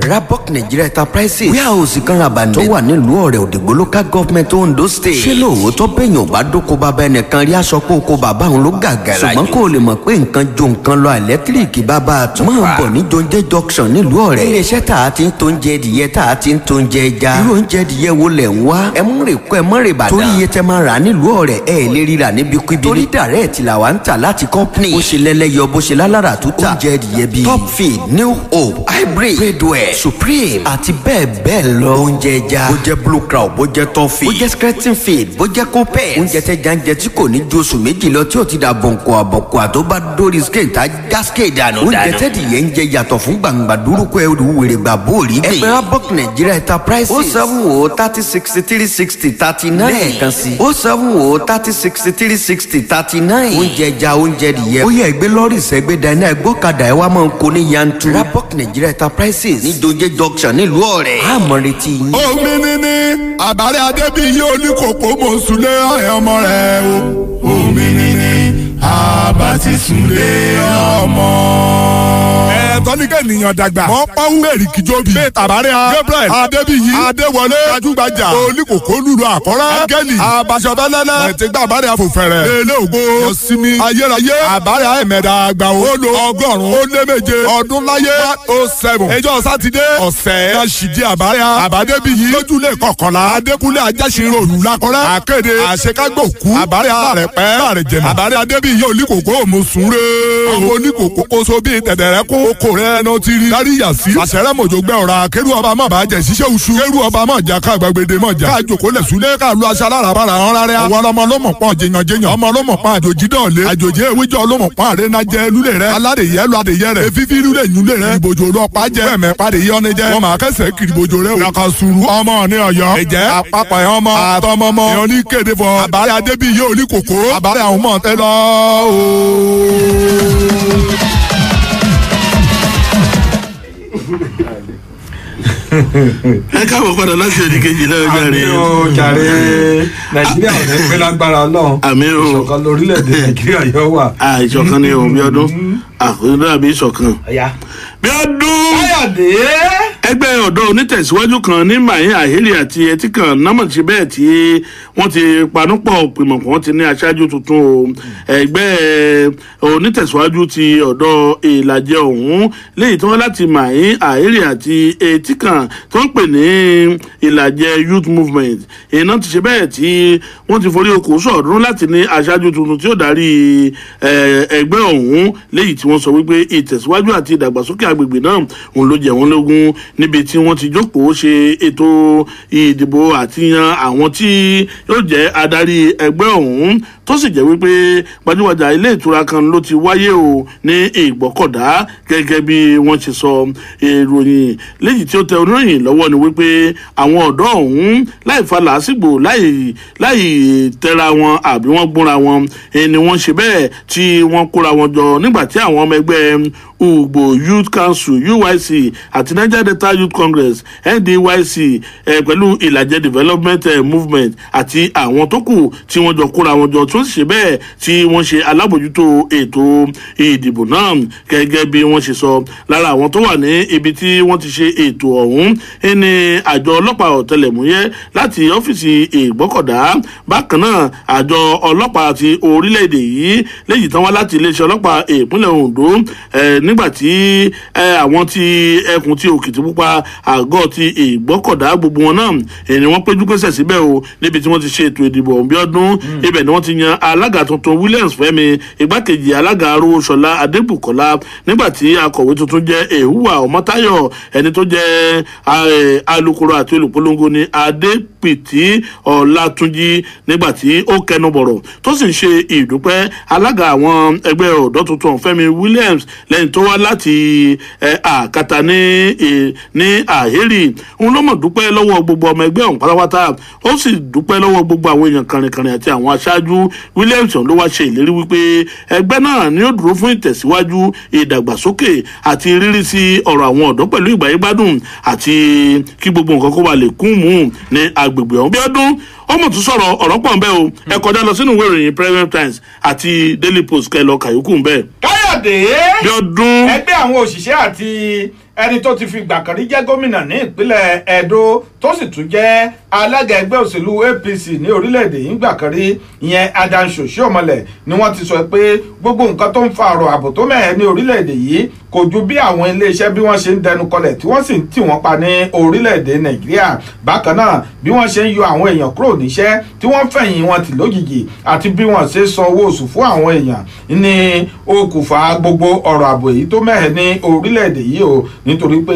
[SPEAKER 10] Rabok Nigeria Enterprises warehouse kan rabandẹ tó wà nílùú Ọ̀rẹ́ Òdìgbò local government Ondo state. ṣé lóòótọ́ bẹ́yìn ò bá dóko bàbá ẹnìkan rí aṣọ pé oko bàbá òun ló gàgàrà yìí. ṣùgbọ́n kò lè mọ̀ pé nǹkan jo nǹkan lọ ẹ̀lẹ́tíríkì bàbá àtúntò. máa bọ̀ ní Jonjẹ́ junction nílùú Ọ̀rẹ́. iléeṣẹ́ tá a ti ń tó oúnjẹ ẹdìyẹ tá a ti ń tó oúnjẹ ẹja. irú oúnjẹ ẹdìyẹ wo lẹ̀ ń wá. ẹ mú rè kọ́ ẹ mọ́ rè bàdàn. torí iye tẹ máa rà nílùú Ọ̀rẹ́ ẹ lè ríra níbi kíbi. torí direct là wà ń tà láti company. bó ṣe lẹ́lẹ́yọ bó ṣe lálára tó tà. oúnjẹ ẹdìyẹ bíi Top Feed, New Hope, Hybrid, Tradeware, Supreme àti bẹ́ẹ̀ bẹ́ẹ̀ lọ. oúnjẹ ẹja bó jẹ́ Blue Crown bó jẹ́ Toffee bó jẹ́ skeleton feed bó jẹ́ Copet. oúnjẹ tẹ́ja ń jẹ tí kò ní ju oṣù méjì lọ tí ò ti da bọ̀nkọ̀ àtó bá dórí scale tá gáskè dànù. oúnjẹ tẹ́dì yẹn ń jẹ yàtọ̀ fún gbàngbà dúrúkọ ẹrù wèrè gbà bóòrí gbè. ẹgbẹ́ Rabok Nigeria Enterprises 07030603039. lẹ́ẹ̀kan sí 07030603039. oúnjẹ ẹja oúnjẹ ẹdìyẹ. ó yẹ ẹgbẹ́ lọ́rì sẹ́gbẹ́ dáná ẹgbọ́kadà ẹ wá máa ń kó ní yanturu. Rabok Nigeria Enterprises ní Jonjẹ́ junction nílùú Ọ̀rẹ́. a mọ̀ retí yín.
[SPEAKER 11] omi níní àbárẹ́ adébíyí oníkòkò mò ń sunlé ọmọ rẹ̀ o. omi níní àbá ti sunlé ọmọ. tọ́níkẹ́ ènìyàn dàgbà. wọ́n pàwọ́ mẹ́rin kìjọ́bì. bẹ́ẹ̀ tàbárẹ́ Gabriel adébíyí adéwọlé ajúgbajà olùkòkò lùlù àkọ́rẹ́. ángẹ́lì abasọ̀bẹ́lẹ́lẹ́ ẹ̀tẹ́gbà àbárẹ́ àfòfẹ̀rẹ̀. lélẹ́ ògbó yọ̀símí ayérayé àbárẹ́ àìmẹ̀dà àgbà ó lo 100 ọdún láyé 107. ẹjọ́ sátidé ọ̀sẹ̀ náà ṣìdí àbárẹ́ àbádébíyí lójúlé kọkànlá adékúnlé ajáṣirò òlù lakọ́rẹ́. àkéde àṣekágbòkú àbárẹ́ àrẹ̀pẹ́ àrẹ̀jẹ̀nà àbárẹ́ adébíyí olùkòkò mùsùnrè. àwọn olùkòkò kóso bíi tẹ̀tẹ̀rẹ́kún oko rẹ̀ ẹnu ti rí. kárí yàsí àṣẹrẹ́ mọ̀jọ gbẹ ọ̀ra kérú ọba mọ̀ bá jẹ ṣiṣẹ́ oṣù. kérú ọba mọ̀ jà ká gbàgbédé mọ̀ jà. káàjòkó lẹ̀ súlẹ̀ ká lu aṣọ alárabàrà ọ̀rá rẹ̀. àwọn ọmọ ló mọ̀ pọ̀ jẹyànjẹyàn. ọmọ ló mọ̀ pọ̀ àjòjì dọ̀ọ̀lé. àjòjì ewéjọ ló mọ̀ pọ̀ àrénájẹ lulẹ̀ rẹ̀. aládèyẹ lu adèyẹ rẹ̀. efífí lulẹ̀ nyulẹ̀ rẹ̀. ìbòjò lọ pa jẹ. wẹ̀mẹ̀ padì yọ ni jẹ. wọ́n máa kẹsẹ̀ kiri ìbòjò rẹ̀. lakasuru ọmọ ní Ọ̀yọ́. ẹ̀jẹ̀ àpapọ̀ ẹ̀ ọmọ àtọmọmọ. èèyàn ní kéde fọ. àbárẹ́ adébíyí olíkòkó. àbárẹ́ àwọn mọ̀ tẹ́ lọ
[SPEAKER 2] ẹ káàbọ̀ padà láti ẹ̀dí kejì náà jàre.
[SPEAKER 1] àmì o jàre Nàìjíríà ò ní pẹ́ lágbára Ọlọ́run.
[SPEAKER 2] àmì o
[SPEAKER 1] ìṣọ̀kan lórílẹ̀‐èdè Nàìjíríà yóò wà.
[SPEAKER 2] ìṣọ̀kan ni òun bí ọdún àkójọ àbí ìṣọ̀kan. bí ọdún.
[SPEAKER 1] káyọ̀dé.
[SPEAKER 2] ẹgbẹ́ ọ̀dọ́ onítẹ̀síwájú kan ní mayin aheli àti ẹtí kan námọ̀ sí bẹ́ẹ̀ tí wọ́n ti panúpọ̀ pìmọ̀pọ̀ wọ́n ti ní aṣáájú tuntun o. ẹgbẹ́ onítẹ̀síwájú ti ọ̀dọ́ ìlàjẹ ọ̀hún léyìí tí wọ́n láti mayin aheli àti ẹtí kan tó ń pè ní ìlàjẹ youth movement iná ti ṣe bẹ́ẹ̀ tí wọ́n ti forí okòó sọ̀ọ́dún láti ní aṣáájú tuntun tí ó darí ẹgbẹ́ ọ̀hún léyìí tí wọ́n sọ wípé ìtẹ̀síwájú àti ìdàgbàsókè agbègbè náà òun ló jẹ wọ́n lógún níbi tí wọ́n ti jókòó ṣe ètò ìdìbò àti yan àwọn tí yóò jẹ́ adarí ẹgbẹ́ ọ̀hún tó sì jẹ́ wípé gbajúgbajà ilé ìtura kan ló ti wáyé o ní ìgbọ́kọ̀dá gẹ́gẹ́ bí wọ́n ṣe sọ ìròyìn léyìí tí ó tẹ oníròyìn lọ́wọ́ ni wípé àwọn ọ̀dọ́ ọ̀hún láì fa làásìgbò láì tẹra wọn àbí wọ́n gbóra wọn ni wọ́n ṣe bẹ́ẹ̀ tí wọ́n kóra wọn jọ nígbà tí àwọn ọmọ ẹgbẹ́ ugbo youth council uyc àti niger delta youth congress ndyc pẹ̀lú ìlàjẹ development movement àti àwọn tó kù tí wọ́n jọ kóra wọn jọ tí wọ́n sì ṣe bẹ́ẹ̀ tí wọ́n ṣe alábòjútó ètò ìdìbò náà gẹ́gẹ́ bí wọ́n ṣe sọ lára àwọn tó wà ní ibi tí wọ́n ti ṣe ètò ọ̀hún ní àjọ ọlọ́pàá ọ̀tẹlẹ̀múyẹ́ láti ọ́fíìsì ìgbọ́kọ̀dá bákan náà àjọ ọlọ́pàá ti orílẹ̀-èdè yìí léyìí tán wá láti iléeṣẹ́ ọlọ́pàá ìpínlẹ̀ ondo nígbàtí àwọn ti ẹkùn ti òkìtìpupa àgọ́ ti ìgbọ́kọ̀dá gbogbo wọn náà ni wọ́n péjú pésẹ̀ síbẹ̀ o níbi tí wọ́n ti ṣe ètò ìdìbò ọ̀hún bí ọdún ibẹ̀ ni wọ́n ti yan alága tuntun williams fẹ́mi igbákejì alága arówóṣọlá adébùkọ́lá nígbàtí akọ̀wé tuntun jẹ́ èhùwà ọmọtáyọ̀ ẹni tó jẹ́ alukoro àti olùpolongo ní adépìtì ọlátúnjì nígbàtí ó kẹnu bọ̀rọ̀ tó sì ń ṣe ìdúpẹ́ alága àwọn ẹgbẹ́ ọ̀dọ́ tuntun fẹ́mi williams lẹ́yìn tó wá láti àkàtà ní àhérì òun ló mọ̀ dúpẹ́ lọ́wọ́ gbogbo ọmọ ẹgbẹ́ ọ̀hún pátápátá ó sì dúpẹ́ lọ́wọ́ gbogbo àwọn èèyàn kàrìnkàrìn àti àwọn aṣáájú williams ló wá ṣe ìlérí wípé ẹgbẹ́ náà ni ó dúró fún ìtẹ̀síwájú ìdàgbàsókè àti rírí sí ọ̀rọ̀ àwọn ọ̀dọ́ pẹ̀lú ìgbáyégbádùn àti kí gbogbo nǹkan kó wà lè kún mú ní agbègbè ọ̀hún bí ọdún ọmọ tún sọ̀rọ̀ ọ̀rọ̀ pọ̀ nbẹ́ o ẹ kọjá lọ sínú ìwé ìròyìn Premium Times àti Daily Post kẹ́ lọ kàyókù nbẹ́.
[SPEAKER 1] káyọ̀dé
[SPEAKER 2] bí ọdún
[SPEAKER 1] ẹgbẹ́ àwọn òṣìṣẹ́ àti ẹni tó ti fi ìgbà kan rí jẹ́ gómìnà ní ìpínlẹ̀ Edo tó sì tún jẹ́ alága ẹgbẹ́ òṣèlú APC ní orílẹ̀-èdè yìí gbà kan rí ìyẹn Adam Oshiomhole ni wọ́n ti sọ pé gbogbo nǹkan tó ń fa ọ̀rọ̀ ààbò tó mẹ́hẹ̀ ní orílẹ̀-èdè yìí kò ju bí àwọn iléeṣẹ́ bí wọ́n ṣe ń dẹnu kọlẹ̀ tí wọ́n sì ń tì wọ́n pa ní orílẹ̀-èdè Nàìjíríà bákan náà bí wọ́n ṣe ń yọ àwọn èèyàn kúrò níṣẹ́ tí wọ́n fẹ̀yìn wọn tì lójijì àti bí wọ́n ṣe san owó oṣù fún àwọn èèyàn ní okùnfà gbogbo ọ̀rọ̀ ààbò èyí tó mẹ́hẹ̀ ní orílẹ̀-èdè yìí o nítorí pé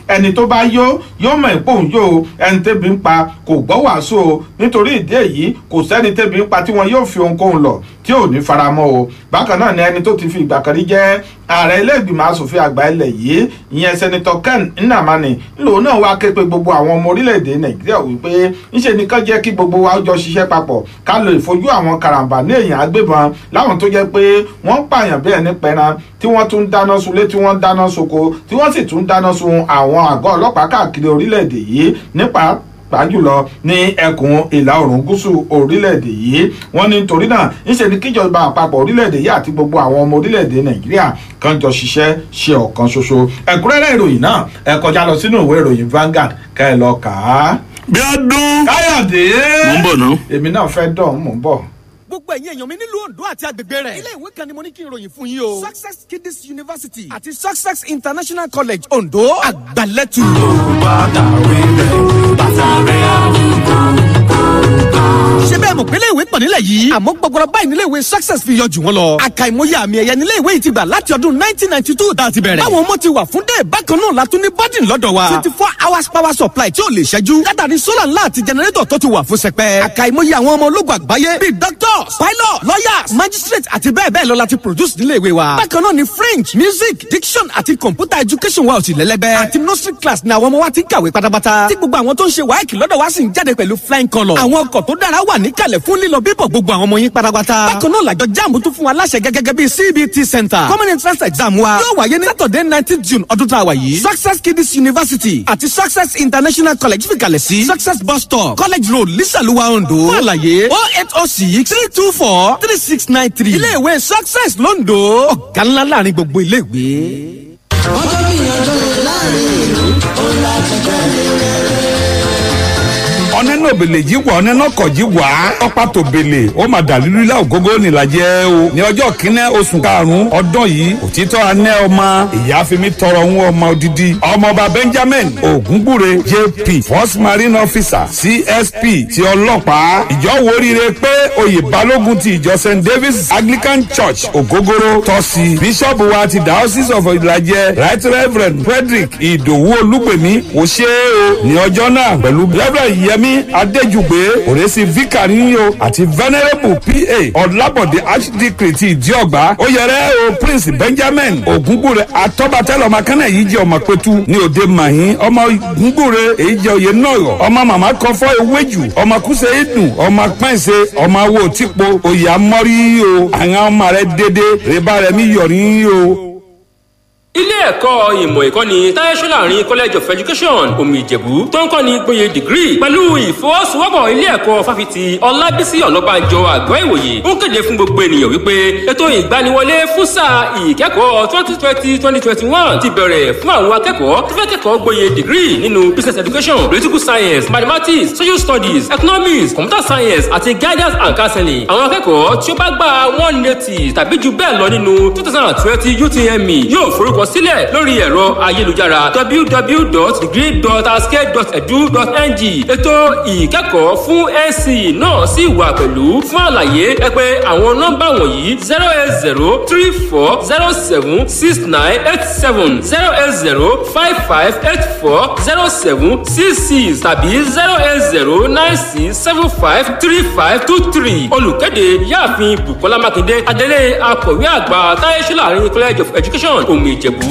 [SPEAKER 1] ẹni tó bá yóò mọ̀ ìpò òun yóò ẹni tẹ́bi ń pa kò gbọ́ wàásù o nítorí ìdí èyí kò sẹ́ni tẹ́bi ń pa tí wọn yóò fi ohunkóhun lọ tí ò ní faramọ́ o bákan náà ni ẹni tó ti fi ìgbà kan rí jẹ́ ààrẹ ilé ìgbìmọ̀ asòfin àgbà ilẹ̀ yìí ìyẹn sẹ́nitọ́ Ken Nnamani ńlò náà wá ké pe gbogbo àwọn ọmọ orílẹ̀-èdè Nàìjíríà wípé ńṣe nìkan jẹ́ kí gbogbo wa jọ ṣiṣẹ́ papọ̀ ká lè fojú àwọn karambà ní èèyàn agbébọn láwọn tó jẹ́ pé wọ́n ń pààyàn bẹ́ẹ̀ ní pẹran tí wọ́n tún dáná sunlé tí wọ́n dáná soko tí wọ́n sì tún dáná sun àwọn àgọ́ ọlọ́pàá káàkiri orílẹ̀-èdè yìí nípa pàjùlọ ní ẹkùn ìlà oòrùn gúúsù orílẹ̀-èdè yìí wọ́n ní nítorí náà ńṣe ní kíjọba àpapọ̀ orílẹ̀-èdè yìí àti gbogbo àwọn ọmọ orílẹ̀-èdè Nàìjíríà kan jọ ṣiṣẹ́ ṣe ọ̀kan ṣoṣo ẹ̀kúnrẹ́rẹ́ ìròyìn náà ẹ kọjá lọ sínú ìwé ìròyìn Vanguard kẹ́ ẹ lọ kà á.
[SPEAKER 2] bí ọdún
[SPEAKER 1] Káyọ̀dé
[SPEAKER 2] mò ń bọ̀ náà
[SPEAKER 1] èmi náà fẹ́ dán mò ń bọ̀.
[SPEAKER 12] gbogbo ẹ̀yin èèyàn mi nílùú Ondo àti agbègbè rẹ̀. ilé ìwé kan ni mo ní kí n ròyìn fún yín o. Success Kids University àti Success International College Ondo àgbàlẹ́tù.
[SPEAKER 8] bàtà rẹ̀ bàtà rẹ̀ àwùjọ.
[SPEAKER 12] ṣé bẹ́ẹ̀ mọ̀ pé ilé ìwé pọ̀ nílẹ̀ yìí. àmọ́ gbọgbọrọ báyìí nílé ìwé Success fi yọ jù wọ́n lọ. àkàìmọye àmì ẹ̀yẹ nílé ìwé yìí ti gbà láti ọdún 1992 tá a ti bẹ̀rẹ̀. báwọn ọmọ ti wà fún dé bákan náà látún ní bọ́dìn lọ́dọ̀ wa. 24 hours power supply tí ò lè ṣẹ́jú. látàrí sólà ńlá àti jẹnẹrétọ̀ tó ti wà fún sẹpẹ́. àkàìmọye àwọn ọmọ ológun àgbáyé bíi doctors pilot lawyers magistrate àti bẹ́ẹ̀ bẹ́ẹ̀ lọ láti produce nílé ìwé wa. bákan náà ni French music diction àti computer education wa ò sì lẹ́lẹ́gbẹ́. àti nursery class ni àwọn ọmọ wa ti ń kàwé pátápátá. tí gbogbo àwọn tó ń ṣe wáìkì lọ́dọ̀ wa sì ń jáde pẹ̀lú flying colour. àwọn ọkọ̀ tó dára wà níkàlẹ̀ fún lílọ bíbọ̀ gbogbo àwọn ọmọ yín pátápátá. bákan náà làjọ JAMB tún fún wa láṣẹ gẹ́gẹ́ bí CBT center. common entrance exam wa yóò wáyé ní Saturday 19 June ọdún tá a wà yìí. Success Kids University àti Success International College fìkàlẹ̀ sí Success bus stop College Road Lísàlúwà Ondo. fún àlàyé 0806 324 3693. ilé ìwé Success l'Ondo ọ̀gá ńlá láàrin gbogbo ilé ìwé.
[SPEAKER 5] ọjọ́ gbìyànjú láàrin ìlú ó láti tẹ̀lé rere.
[SPEAKER 1] ọ̀nẹ́ náà bèlè jíwà ọ̀nẹ́ náà kọ̀ jíwà ọ̀pá tó bèlè ó mà dàlúlú ilá ògógó nìlàjẹ́ o ní ọjọ́ kínní oṣù karùn-ún ọdún yìí òtítọ́ anẹ́ ọmọ ìyá fimi tọrọ ń ọmọ odidi ọmọọba benjamin ògúngbùrè jp first marine officer csp ti ọlọ́pàá ìjọ wo rire pé oyè balógun ti ìjọ st david's anglican church ògógóró tọ́sí bíṣọ́ọ̀bù wa ti diocese of ìlàjẹ right reverend frederick ìdòwú olúgbèmí ó ṣe é o ní ọjọ́ náà pẹ̀lú reverend yẹmi adéjùgbé òrèsì vicariyo àti venerable pa ọlábọ̀dé archdeacon ti ìdíọ̀gbá ó yẹrẹ o prince benjamin ògúngbùrè atọ́bátẹ́lọ̀ makánẹ̀ yìí jẹ́ ọmọ pẹ̀tù ní òde màhín ọmọ ògúngbùrè èyí jẹ́ òye náà ọmọ màmá kọfọ́ ewéjù ọmọ kúṣe ìdùn ọmọ pẹ́ǹsẹ̀ ọmọ awo típo òye amọ́rí o àwọn ọmọ rẹ̀ dédé rẹ̀bá rẹ̀ mi yọ̀rí o.
[SPEAKER 13] ilé ẹ̀kọ́ ìmọ̀ ìkọ́ni táyéṣọ́ láàrin college of education omi ìjẹ̀bú tó ń kọ́ni gboyè degree pẹ̀lú ìfọwọ́sowọ́pọ̀ ilé ẹ̀kọ́ fáfitì ọlábísí ọ̀nàbànjọ àgọ́ ìwòye ń kéde fún gbogbo ènìyàn wípé ètò ìgbaniwọlé fún sáà ìkẹ́kọ̀ọ́ 2020-2021 ti bẹ̀rẹ̀ fún àwọn akẹ́kọ̀ọ́ tó fẹ́ kẹ́kọ̀ọ́ gboyè degree nínú business education political science mathematics social studies economics computer science àti guidance and counseling àwọn akẹ́kọ̀ọ́ tí ó bá gba 180 tàbí jù bẹ́ẹ̀ lọ nínú 2020 UTME yóò forúkọ sílẹ̀ lórí ẹ̀rọ ayélujára www.degree.aske.edu.ng ètò ìkẹ́kọ̀ọ́ fún NC náà sì wà pẹ̀lú fún àlàyé ẹ pè àwọn nọ́mbà wọ̀nyí 08034076987 08055840766 tàbí 08096753523 olùkéde yáàfin Bukola Makinde adelé akọ̀wé àgbà táyéṣọ́ láàrin college of education omi ìjẹ̀bú.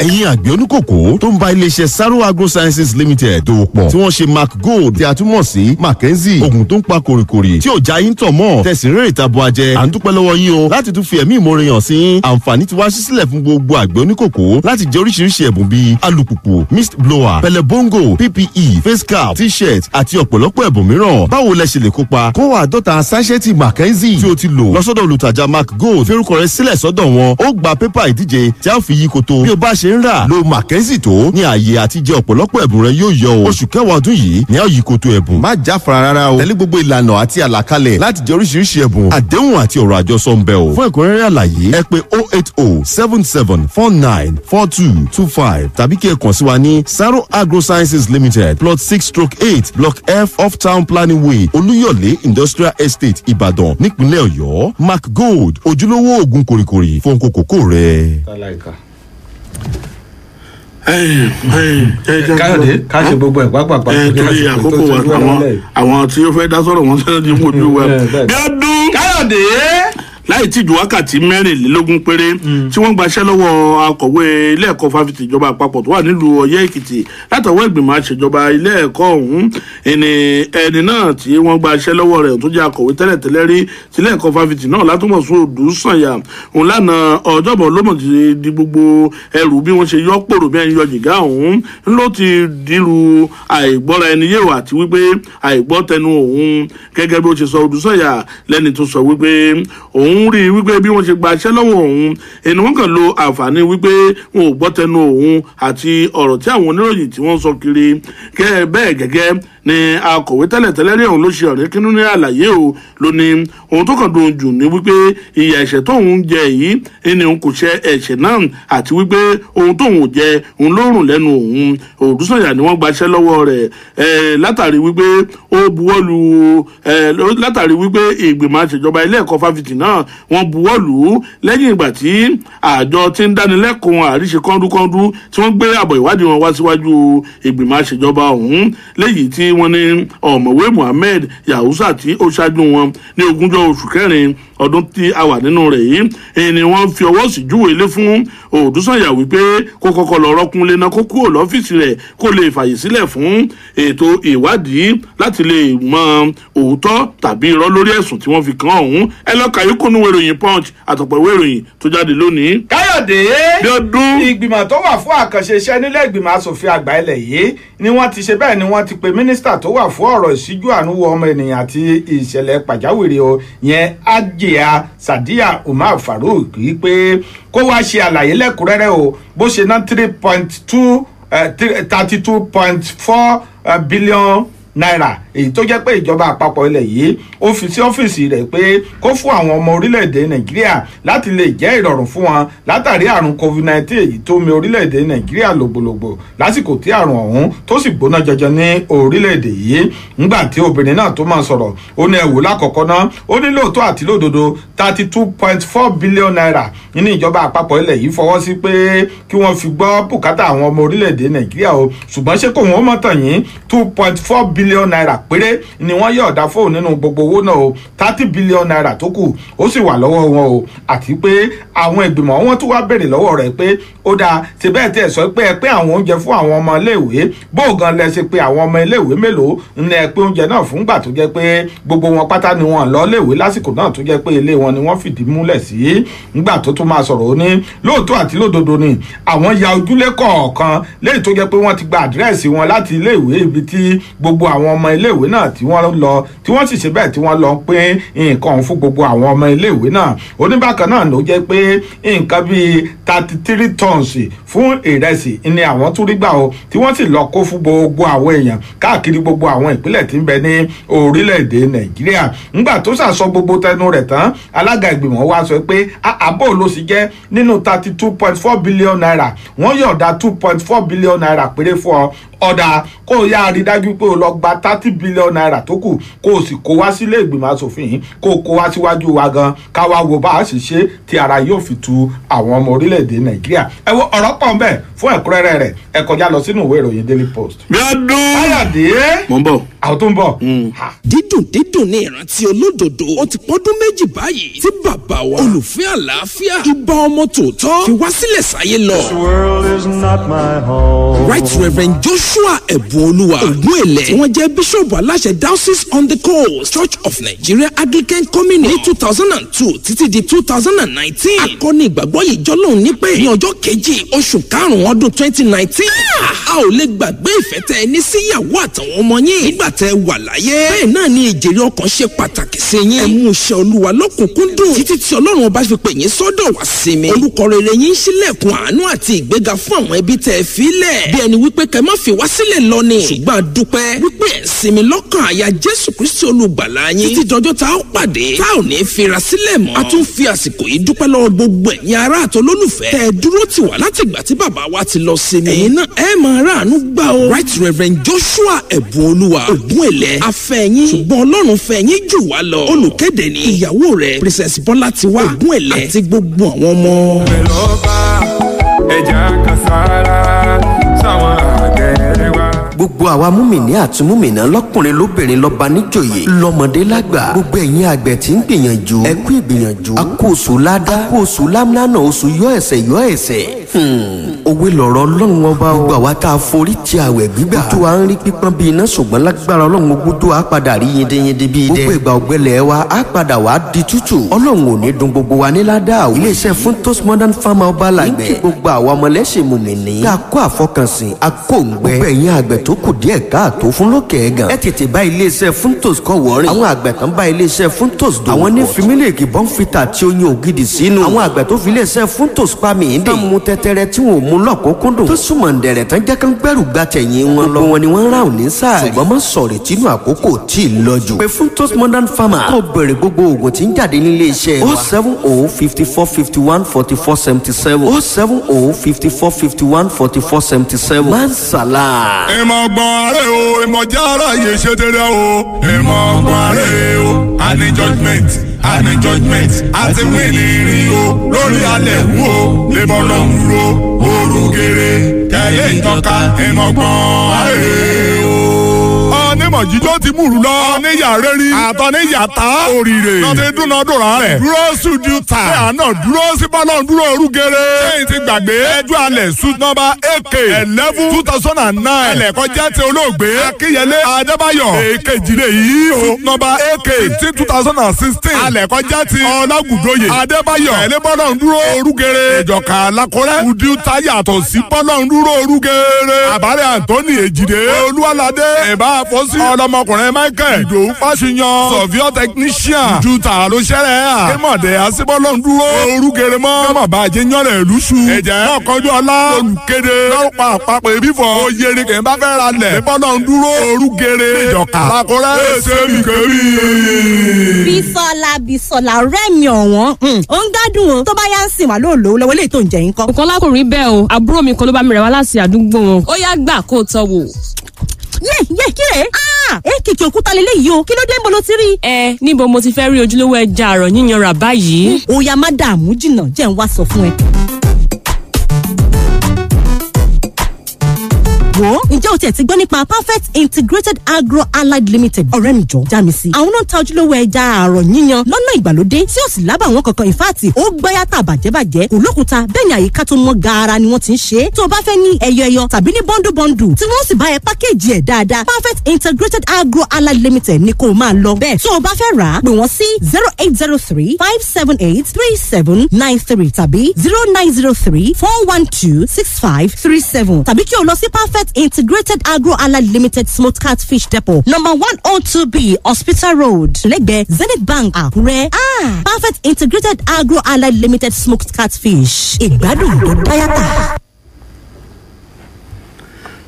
[SPEAKER 14] ẹ̀yin àgbẹ̀ oníkòkó tó ń bá iléeṣẹ́ Saro Agrosciences Limited dòwò pọ̀ tí wọ́n ṣe Mark Gold tí a túmọ̀ sí Mackenzie oògùn tó ń pa kòrìkòrì tí ò já yín tọ̀ mọ́ tẹ̀sí rere ìtabo ajẹ́ à ń dúpẹ́ lọ́wọ́ yín o láti tún fi ẹ̀mí ìmoore hàn sí àǹfààní tí wá sí sílẹ̀ fún gbogbo àgbẹ̀ oníkòkó láti jẹ oríṣiríṣi ẹ̀bùn bíi alùpùpù mist blower pẹlẹbongo PPE face cap t-shirt àti ọ̀pọ̀lọpọ̀ ẹ̀bùn mìíràn báwo lẹ ṣe lè kópa kó wà dọ́ta sáṣẹ́tì Mackenzie tí o ti lò lọ́sọ́dọ̀ olùtajà Mark Gold fẹ́rùkọ rẹ sílẹ̀ sọ́dọ̀ wọn ó gba pépà ìdíje tí a fi yí koto bí o bá ṣe ń rà lo Mackenzie tó ní ààyè àti jẹ ọ̀pọ̀lọpọ̀ ẹ̀bùn rẹ yóò yọ o oṣù kẹwàá ọdún yìí ní àyè koto ẹ̀bùn má jáfara rárá o tẹ̀lé gbogbo ìlànà àti àlàkalẹ̀ láti jẹ oríṣiríṣi ẹ̀bùn àdéhùn àti ọ̀rọ̀ àjọsọ ń bẹ o fún ẹ̀kúnrẹ́rẹ́ àlàyé ẹ pè 08077494225 tàbí kí ẹ kàn sí wa ní Saro Agrosciences Limited plot 6/8 block F off town planning way Olúyọ̀lé industrial estate Ìbàdàn nípínlẹ̀ Ọ̀yọ́ Mark Gold ojúlówó oògùn kòrìkòrì fún kòkòkò rẹ.
[SPEAKER 1] káyọ̀dé ká ṣe gbogbo ẹ̀ pápápá.
[SPEAKER 2] torí àkókò wa àwọn tí ó fẹ́ dá sọ̀rọ̀ wọn sẹ́yìn ní ojú wa. bí ọdún káyọ̀dé láì tí ju wákàtí mẹ́rìnlélógún péré tí wọ́n gbaṣẹ́ lọ́wọ́ akọ̀wé ilé ẹ̀kọ́ fáfitì ìjọba àpapọ̀ tó wà nílùú Ọ̀yẹ́ Èkìtì látọwọ́ ìgbìmọ̀ àṣejọba ilé ẹ̀kọ́ ọ̀hún ẹni náà tí wọ́n gbaṣẹ́ lọ́wọ́ rẹ̀ tó jẹ́ akọ̀wé tẹ́lẹ̀tẹ́lẹ̀ rí tilé ẹ̀kọ́ fáfitì náà Látúnbọ̀sún Odùsànyà òun lánàá ọjọ́bọ̀ ló mọ̀ ti di gbogbo ẹrù bí wọ́n ṣe yọ pòrò bí ẹni yọ jìgá ọ̀hún ló ti dìrú àìgbọ́ra ẹni yẹ̀wò àti wípé àìgbọ́ tẹnu òun gẹ́gẹ́ bí ó ṣe sọ Odùsànyà lẹ́ni tó sọ wípé òun rí i wípé bí wọ́n ṣe gba iṣẹ́ lọ́wọ́ òun ẹni wọ́n kàn lo àǹfààní wípé wọn ò gbọ́ tẹnu òun àti ọ̀rọ̀ tí àwọn oníròyìn tí wọ́n sọ kiri bẹ́ẹ̀ gẹ́gẹ́ ni akọ̀wé tẹ́lẹ̀tẹ́lẹ̀ rí òun ló ṣe ọ̀rẹ́ kínú ní àlàyé o ló ní ohun tó kàn dùn jù ní wípé ìyà ẹ̀ṣẹ̀ tóun jẹ yìí ni òun kò ṣe ẹ̀ṣẹ̀ náà àti wípé ohun tóun jẹ òun ló rùn lẹ́nu òun Odùsànyà ni wọ́n gbaṣẹ́ lọ́wọ́ rẹ̀ látàrí wípé ó buwọ́lu látàrí wípé ìgbìmọ̀ àṣejọba ilé ẹ̀kọ́ fáfitì náà wọ́n buwọ́lù lẹ́yìn ìgbà tí àjọ tí ń dánilẹ́kùn àríṣe kọ́ńdúkọ́ńdú tí wọ́n gbé àbọ̀ ìwádìí wọn wá síwájú ìgbìmọ̀ àṣejọba ọ̀hún léyìí tí wọ́n ní ọ̀mọ̀wé Muhammed Yahusa tí ó ṣáájú wọn ní ogúnjọ́ oṣù kẹrin ọdún tí a wà nínú rẹ̀ yìí ni wọ́n fi ọwọ́ sí júwèé lé fún Odùsànyà wípé kó kọ́kọ́ lọ rọ́kúnlé náà kó kúrò lọ́fíìsì rẹ̀ kó lè fàyè sílẹ̀ fún ètò ìwádìí láti lè mọ òótọ́ tàbí irọ́ lórí ẹ̀sùn tí wọ́n fi kàn ọ̀hún ẹ lọ́ka yókù nínú ìròyìn punch àtọ̀pọ̀ ìwé ìròyìn tó jáde lónìí.
[SPEAKER 1] káyọ̀dé
[SPEAKER 2] bí ọdún
[SPEAKER 1] ìgbìmọ̀ tó wà fún àkànṣe iṣẹ́ nílẹ̀ ìgbìmọ̀ asòfin àgbà ilẹ̀ yìí ni wọ́n ti ṣe bẹ́ẹ̀ ni wọ́n ti pe mínísítà tó wà fún ọ̀rọ̀ ìṣíjú àánú wo ọmọ ènìyàn àti ìṣẹ̀lẹ̀ pàjáwìrì o yẹn Ajia Sadiya Umar Farouk kì í pé kó wá ṣe àlàyé lẹ́kùnrẹ́rẹ́ o bó ṣe ná 32.4 billion naira èyí tó jẹ́ pé ìjọba àpapọ̀ ilẹ̀ yìí ó fi sí ọ́fíìsì rẹ̀ pé kó fún àwọn ọmọ orílẹ̀-èdè nàìjíríà láti lè jẹ́ ìrọ̀rùn fún wọn látàrí àrùn covid-19 èyí tó mì orílẹ̀-èdè nàìjíríà lògbòlògbò lásìkò tí àrùn ọ̀hún tó sì gbóná jọjọ ní orílẹ̀-èdè yìí ńgbà tí obìnrin náà tó máa sọ̀rọ̀ ó ní ẹ̀wò lákọ̀ọ́kọ́ náà ó ní lóòótọ́ àti lódodo 32.4 billion naira ní ìjọba àpapọ̀ ilẹ̀ yìí fọwọ́ sí pé kí wọ́n fi gbọ́ bùkátà àwọn ọmọ orílẹ̀-èdè nàìjíríà o ṣùgbọ́n ṣé kò wọ́n mọ̀ tàn yín 2.4 billion naira péré ni wọ́n yọ̀ ọ̀dà fóònù nínú gbogbo owó náà o 30 billion naira tó kù ó sì wà lọ́wọ́ wọn o àti pé àwọn ìgbìmọ̀ wọn tún wá béèrè lọ́wọ́ rẹ̀ pé ó dáa ṣe bẹ́ẹ̀ tí ẹ̀ sọ pé ẹ pé àwọn oúnjẹ fún àwọn ọmọ iléèwé bóògan lẹ ṣe pé àwọn ọmọ iléèwé mélòó ń lẹ pé oúnjẹ náà fúngbà tó jẹ́ pé gbogbo wọn pátá ni wọn lọ iléèwé lásìkò náà tó jẹ́ pé ilé wọn ni wọ́n fìdí múlẹ̀ sí ńgbà tó tún máa sọ̀rọ̀ ó ní lóòótọ́ àti lódodo ni àwọn ya ojúlé kọ̀ọ̀kan léyìí tó jẹ́ pé wọ́n ti gba àdírẹ́sì wọn láti iléèwé ibi tí gbogbo àwọn ọmọ iléèwé náà tí wọ́n lọ tí wọ́n sì ṣe bẹ́ẹ̀ tí wọ́n lọ pín nǹkan fún gbogbo àwọn ọmọ iléèwé náà oníbàkan náà ló jẹ́ pé nǹkan bíi 33 tons fún ìrẹsì ni àwọn tún rí gbà o tí wọ́n sì lọ kó fún gbogbo àwọn èèyàn káàkiri gbogbo àwọn ìpínlẹ̀ tí ń bẹ ní orílẹ̀-èdè nàìjíríà ńgbà tó ṣàsọ gbogbo tẹnu rẹ̀ tán alága ìgbìmọ̀ wa sọ pé àbọ̀ ló sì jẹ́ nínú 32.4 billion naira wọ́n yọ̀ọ̀da 2.4 billion naira péré fún ọ ọ̀dà kó o yá rí dájú pé o lọ gba 30 billion naira tó kù kó o sì kó wá sílé ìgbìmọ̀ asòfin kó o kó wá síwájú wa gan ká wá wo bá a sì ṣe tí ara yóò fi tu àwọn ọmọ orílẹ̀-èdè nàìjíríà ẹ wo ọ̀rọ̀ pọ̀ ń bẹ fún ẹ̀kúnrẹ́rẹ́ rẹ̀ ẹ kọjá lọ sínú ìwé ìròyìn daily post.
[SPEAKER 2] bí ọdún
[SPEAKER 1] káyọ̀dé
[SPEAKER 2] mò ń bọ̀
[SPEAKER 1] àwọn tó ń bọ̀.
[SPEAKER 12] dídùn dídùn ní ìrántí olódodo ó ti pọ́dún méjì báyìí tí bàbá wa olùfẹ́ àlàáfíà ibà ọmọ tòótọ́ fi wá sílẹ̀ sáyé lọ. Right Reverend Joshua Ẹ̀bùnolúwa Ògúnèlè tí wọ́n jẹ́ bíṣọ̀bù aláṣẹ Diocese on the Coast Church of Nigeria Anglican Communion ní 2002 títí di 2019. Akọni ìgbàgbọ́ yìí jọ́lọ́hún ní pé ní ọjọ́ kejì oṣù karùn-ún ọdún 2019 a ò lè gbàgbé ìfẹ́ tẹ ẹ ní síyàwó àtàwọn ọmọ yín nígbà tẹ wà láyé. Bẹ́ẹ̀ náà ni ìjèrè ọkàn ṣe pàtàkì sí yín. Ẹ mú iṣẹ́ Olúwa lọ́kùnkúndùn títí tí Ọlọ́run ọba fi pè yín sọ́dọ̀ wá sí mi. Orúkọ rere yín ṣílẹ̀kùn àánú àti ìgbéga fún àwọn ẹbí tẹ ẹ fílẹ̀. Bí ẹni wípé kẹ má fi wá sílẹ̀ lọ ni. Ṣùgbọ́n a dúpẹ́ wípé ẹ̀ sinmi lọ́kàn àyà Jésù Kristi olùgbàlà yín. Títí dọjọ́ tá a ó pàdé tá ò ní fira sílẹ̀ mọ́. A tún fi àsìkò yìí dúpẹ́ lọ́wọ́ gbogbo ẹ̀yin ará àtolólùfẹ́. Tẹ ẹ dúró tì wá láti ìgbà tí bàbá wa ti lọ sinmi. Ẹ̀yin náà ẹ máa ráàánú gbà o. Right Reverend Joshua Ẹ̀bùnolúwa Ògúnèlè afẹ́yín. Ṣùgbọ́n Ọlọ́run fẹ́yín jù wá lọ. Olùkéde ni ìyàwó rẹ̀ Princess Bọ́látiwá Ògúnèlè àti gbogbo àwọn ọmọ.
[SPEAKER 8] ẹja kasara sáwọn àgbẹ̀ wa.
[SPEAKER 10] gbogbo àwa múmìnì àti múmìnà lọ́kùnrin lóbìnrin lọ́ba níjòyè lọ́mọdé lágbà gbogbo ẹ̀yin àgbẹ̀ tí ń gbìyànjú ẹ kú ìgbìyànjú a kó oṣù ládá a kó oṣù lámúlánà oṣù yọ ẹsẹ̀ òwe lọ̀rọ̀ ọlọ́run ọba o gbogbo àwa tá a forí ti àwẹ̀ gbígbà ojú wa ń rí pípọ́n bíi iná ṣùgbọ́n lágbára ọlọ́run ogúndó a padà rí yindeyinde bíi dẹ gbogbo ìgbà ọ̀gbẹ́lẹ̀ wa a padà wá di tútù ọlọ́run ò ní dun gbogbo wa ní ládàá o iléeṣẹ́ Funtos Modern Farmer ọba làgbẹ̀ ní kí gbogbo àwa ọmọlẹ́sìn mùmìnì ká kó àfọkànsìn a kó ń gbẹ gbogbo ẹ̀yin àgbẹ̀ tó kù díẹ̀ káàtó fún lókè ẹ̀gàn ẹ tètè bá iléeṣẹ́ Funtos kọ́ wọ́ọ́rìn àwọn àgbẹ̀ kan bá iléeṣẹ́ Funtos dòwò àwọn ní fimilèkì bọ́ǹfìtà tí ó yan ògidì sínú àwọn àgbẹ̀ tó fi iléeṣẹ́ Funtos pa mí ń dè tán mú tẹ́tẹ́rẹ́ tí wọn ò mú lọ́kùnkúndùn tó súnmọ́ ǹdẹ̀rẹ̀ tán jẹ́ kán gbẹ́rù gba tẹ̀yìn wọn lọ wọn ni wọ́n rà òní sáà ṣùgbọ́n má sọ̀rọ̀ tínú àkókò tí ì lọ jù pé Funtos Modern Farmer kò bẹ̀rẹ̀ gbogbo oògùn tí ń jáde nílé iṣẹ́ wa 07054514477 07054514477 Mansala.
[SPEAKER 11] ìmọ̀ ọgbọ̀n ààrẹ o ìmọ̀ jára yìí ṣe tẹ́lẹ̀ o ìmọ̀ ọgbọ̀n ààrẹ o àní judgement àti wíìlì o lórí alẹ́ wò lébọ̀ lọ́hùn ro orúkèrè kẹyẹ ìtọ́ka ìmọ̀ ọgbọ̀n ààrẹ o. mọ̀ jíjọ́ ti múru lọ. níyà rẹ́rí àtọ̀ níyà tá òrìrè. lọ́tí dúnadúrà rẹ̀. dúró studio ta. ṣé àná dúró sí bọ́lọ̀ dúró orúgere. ṣé ti gbàgbé. ẹjọ́ alẹ̀ suit number AK 11/2009. ẹlẹ́kọ̀ jẹ́ ti olóògbé. akínyẹlé adébáyọ̀. èkejìlẹ̀ yìí o. suit number AK 15/2016. alẹ́kọ̀ jẹ́ ti ọlágùdóye. adébáyọ̀. ẹ̀lẹ́ bọ́lọ̀ dúró orúgere. ìjọka lakọ́rẹ́. udiu ta yàtọ̀ sí bọ́lọ̀ dúró orúgere. àbárẹ̀ Anthony èjìdé. olúwaládé. ẹ̀bá àfọ́sí. ọlọmọkùnrin Michael. ìdòwú fáṣiyàn. sọ̀fíọ́ technician. juta ló ṣẹlẹ̀ à. kémọ̀dé asíbọ́lọ̀ dúró orúgere mọ́. kọ́mọ̀ bá a jẹ́ yànrẹ̀ lùsù. ẹ̀jẹ̀ náà kọjú ọlá. olùkéde. lọ́pàá àpapọ̀ ìbífọ̀. oyè ni kì í bá fẹ́ ra lẹ̀. ìbọ́lọ̀ dúró orúgere. ìjọka lakọ́rẹ́. èsè mi kébì.
[SPEAKER 7] Bísọ́lá ọ̀rẹ́ mi ọ̀wọ́n ó ń gbádùn o tó bá yá ń sìn wá lóòlò lọ́wọ́ eléyìí tó ń jẹ yín kọ́.
[SPEAKER 15] nǹkan lákùnrin bẹ́ẹ̀ o àbúrò mi kan ló bá mi rẹ̀ wá láti àdúgbò wọn ó yá gbà kó tọ́ wò.
[SPEAKER 7] yé kíre kìkì òkúta lélẹ́yìí o kí ló dé ń bolo ti rí.
[SPEAKER 15] níbo mo ti fẹ́ rí ojúlówó ẹja àrọ̀ yíyan rà báyìí.
[SPEAKER 7] ó yá má dààmú jìnnà jẹ́ ń wá sọ fún ẹ. wo ǹjẹ́ o tiẹ̀ ti gbọ́ nípa perfect integrated agro allied limited ọ̀rẹ́ mi jọ já mi sí. àwọn náà ń ta ojúlówó ẹja àrọ̀ yíyan lọ́nà ìgbàlódé tí ó sì lábà wọn kankan ìfáàtì ó gbáyàtà bàjẹ́bàjẹ́ kò lókuta bẹ́ẹ̀ ni àyíká tó mọ́ gaara ni wọ́n ti ń ṣe é. tó o bá fẹ́ ní ẹyọ tàbí ní bọ́ndù tí wọ́n sì bá ẹ pákéjì ẹ̀ dáadáa perfect integrated agro allied limited ni kò máa lọ bẹ́ẹ̀. tó o bá fẹ́ rà á pè wọ́n sí 0803-578-3793 tàbí 0903-412-6537 tàbí kí o lọ sí perfect integrated agro allied limited smoked catfish depot number 102B hospital road lẹ́gbẹ̀ẹ́ Zenith Bank Àkúrẹ́. perfect integrated agro allied limited smoked catfish ìgbádùn tó dáyàtà.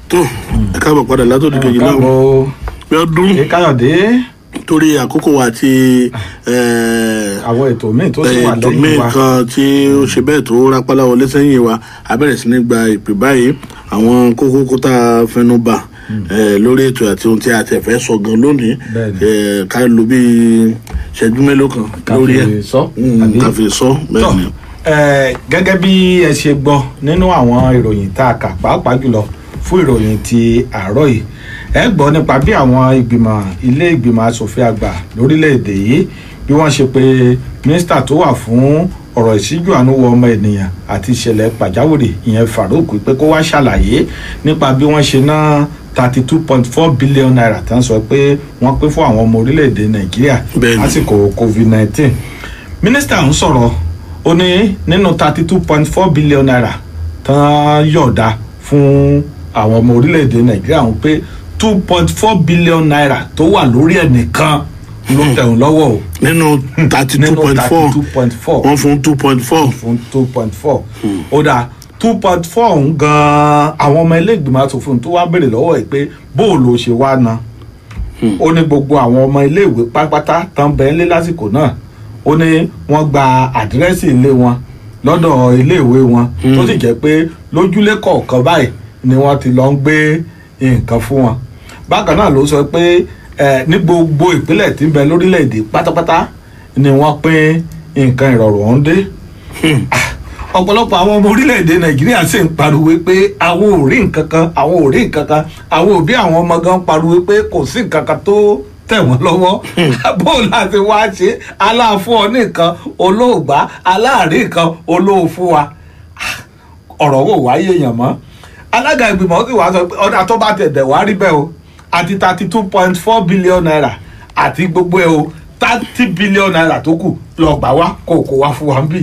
[SPEAKER 2] tó ẹ káàbọ̀ padà látòdì kejì náà bí ọdún
[SPEAKER 1] Káyọ̀dé
[SPEAKER 2] torí àkókò wa ti
[SPEAKER 1] àwọn ètò míì tó sì wà lẹ́yìn wa
[SPEAKER 2] ètò míì kan tí ó ṣe bẹ́ẹ̀ tó rápálá wọlé sẹ́yìn wa a bẹ̀rẹ̀ sí ní gba ìpè báyìí àwọn kókó tá a fẹnu bà lórí ètò àti ohun tí a ti fẹ́ sọ gan lónìí ká lò bí ṣẹ́jú mélòó kan lórí ẹ̀ ká fi sọ bẹ́ẹ̀ ni.
[SPEAKER 1] gẹ́gẹ́ bí ẹ ṣe gbọ́ nínú àwọn ìròyìn tá a kà pàápàá jùlọ fún ìròyìn ti àárọ̀ yìí ẹ gbọ́ nípa bí àwọn ilé ìgbìmọ̀ asòfin àgbà lórílẹ̀‐èdè yìí bí wọ́n ṣe pé mínísítà tó wà fún ọ̀rọ̀ ìṣíjú àánú wọ ọmọ ènìyàn àti ìṣẹ̀lẹ̀ pàjáwìrì ìyẹn Farouk pé kó wá ṣàlàyé nípa bí wọ́n ṣe ná 32.4 billion naira tán sọ pé wọ́n pín fún àwọn ọmọ orílẹ̀‐èdè Nàìjíríà lásìkò COVID-19 mínísítà ń sọ̀rọ̀ ó ní nínú 32.4 billion naira tán yọ̀ọ̀da fún àwọn ọmọ orílẹ̀‐èdè Nàìjíríà ń pé 2.4 billion naira tó wà lórí ẹ̀ nìkan ló tẹ̀wọ̀n lọ́wọ́ o.
[SPEAKER 2] nínú 32.4 wọ́n fún 2.4.
[SPEAKER 1] fún 2.4 ó dáa 2.4 ọ̀hún gan-an àwọn ọmọ ilé ìgbìmọ̀ asòfin tó wá béèrè lọ́wọ́ ẹ̀ pé bóòlù ṣe wá ná ó ní gbogbo àwọn ọmọ ilé ìwé pátápátá tán bẹ́ẹ̀ lé lásìkò náà ó ní wọ́n gba àdírẹ́sì ilé wọn lọ́dọ̀ ilé ìwé wọn tó sì jẹ́ pé lójúlé kọ̀ọ̀kan báyìí ni wọ́n ti lọ ń gbé nǹkan fún wọn bákan náà ló sọ pé ní gbogbo ìpínlẹ̀ tí ń bẹ lórílẹ̀‐èdè pátápátá ni wọ́n pín nǹkan ìrọ̀rùn ọ̀hún dé ọ̀pọ̀lọpọ̀ àwọn ọmọ orílẹ̀‐èdè Nàìjíríà sì ń pariwo pé àwọn ò rí nǹkan kan àwọn òbí àwọn ọmọ gan pariwo pé kò sí nǹkan kan tó tẹ̀ wọ́n lọ́wọ́ bó láti wá ṣe aláàfún ọ nìkan olóògbá aláàrí nǹkan olóòfún wa ọ̀rọ̀ wò wáyé èèyàn mọ́ alága ìgbìmọ̀ ó sì wá sọ pé ọ̀dà tó bá tẹ̀tẹ̀ wá rí bẹ́ẹ̀ o àti 32.4 billion naira àti gbogbo ẹ̀ o 30 billion naira tó kù lọ gbà wá kó wá fún wa ń bì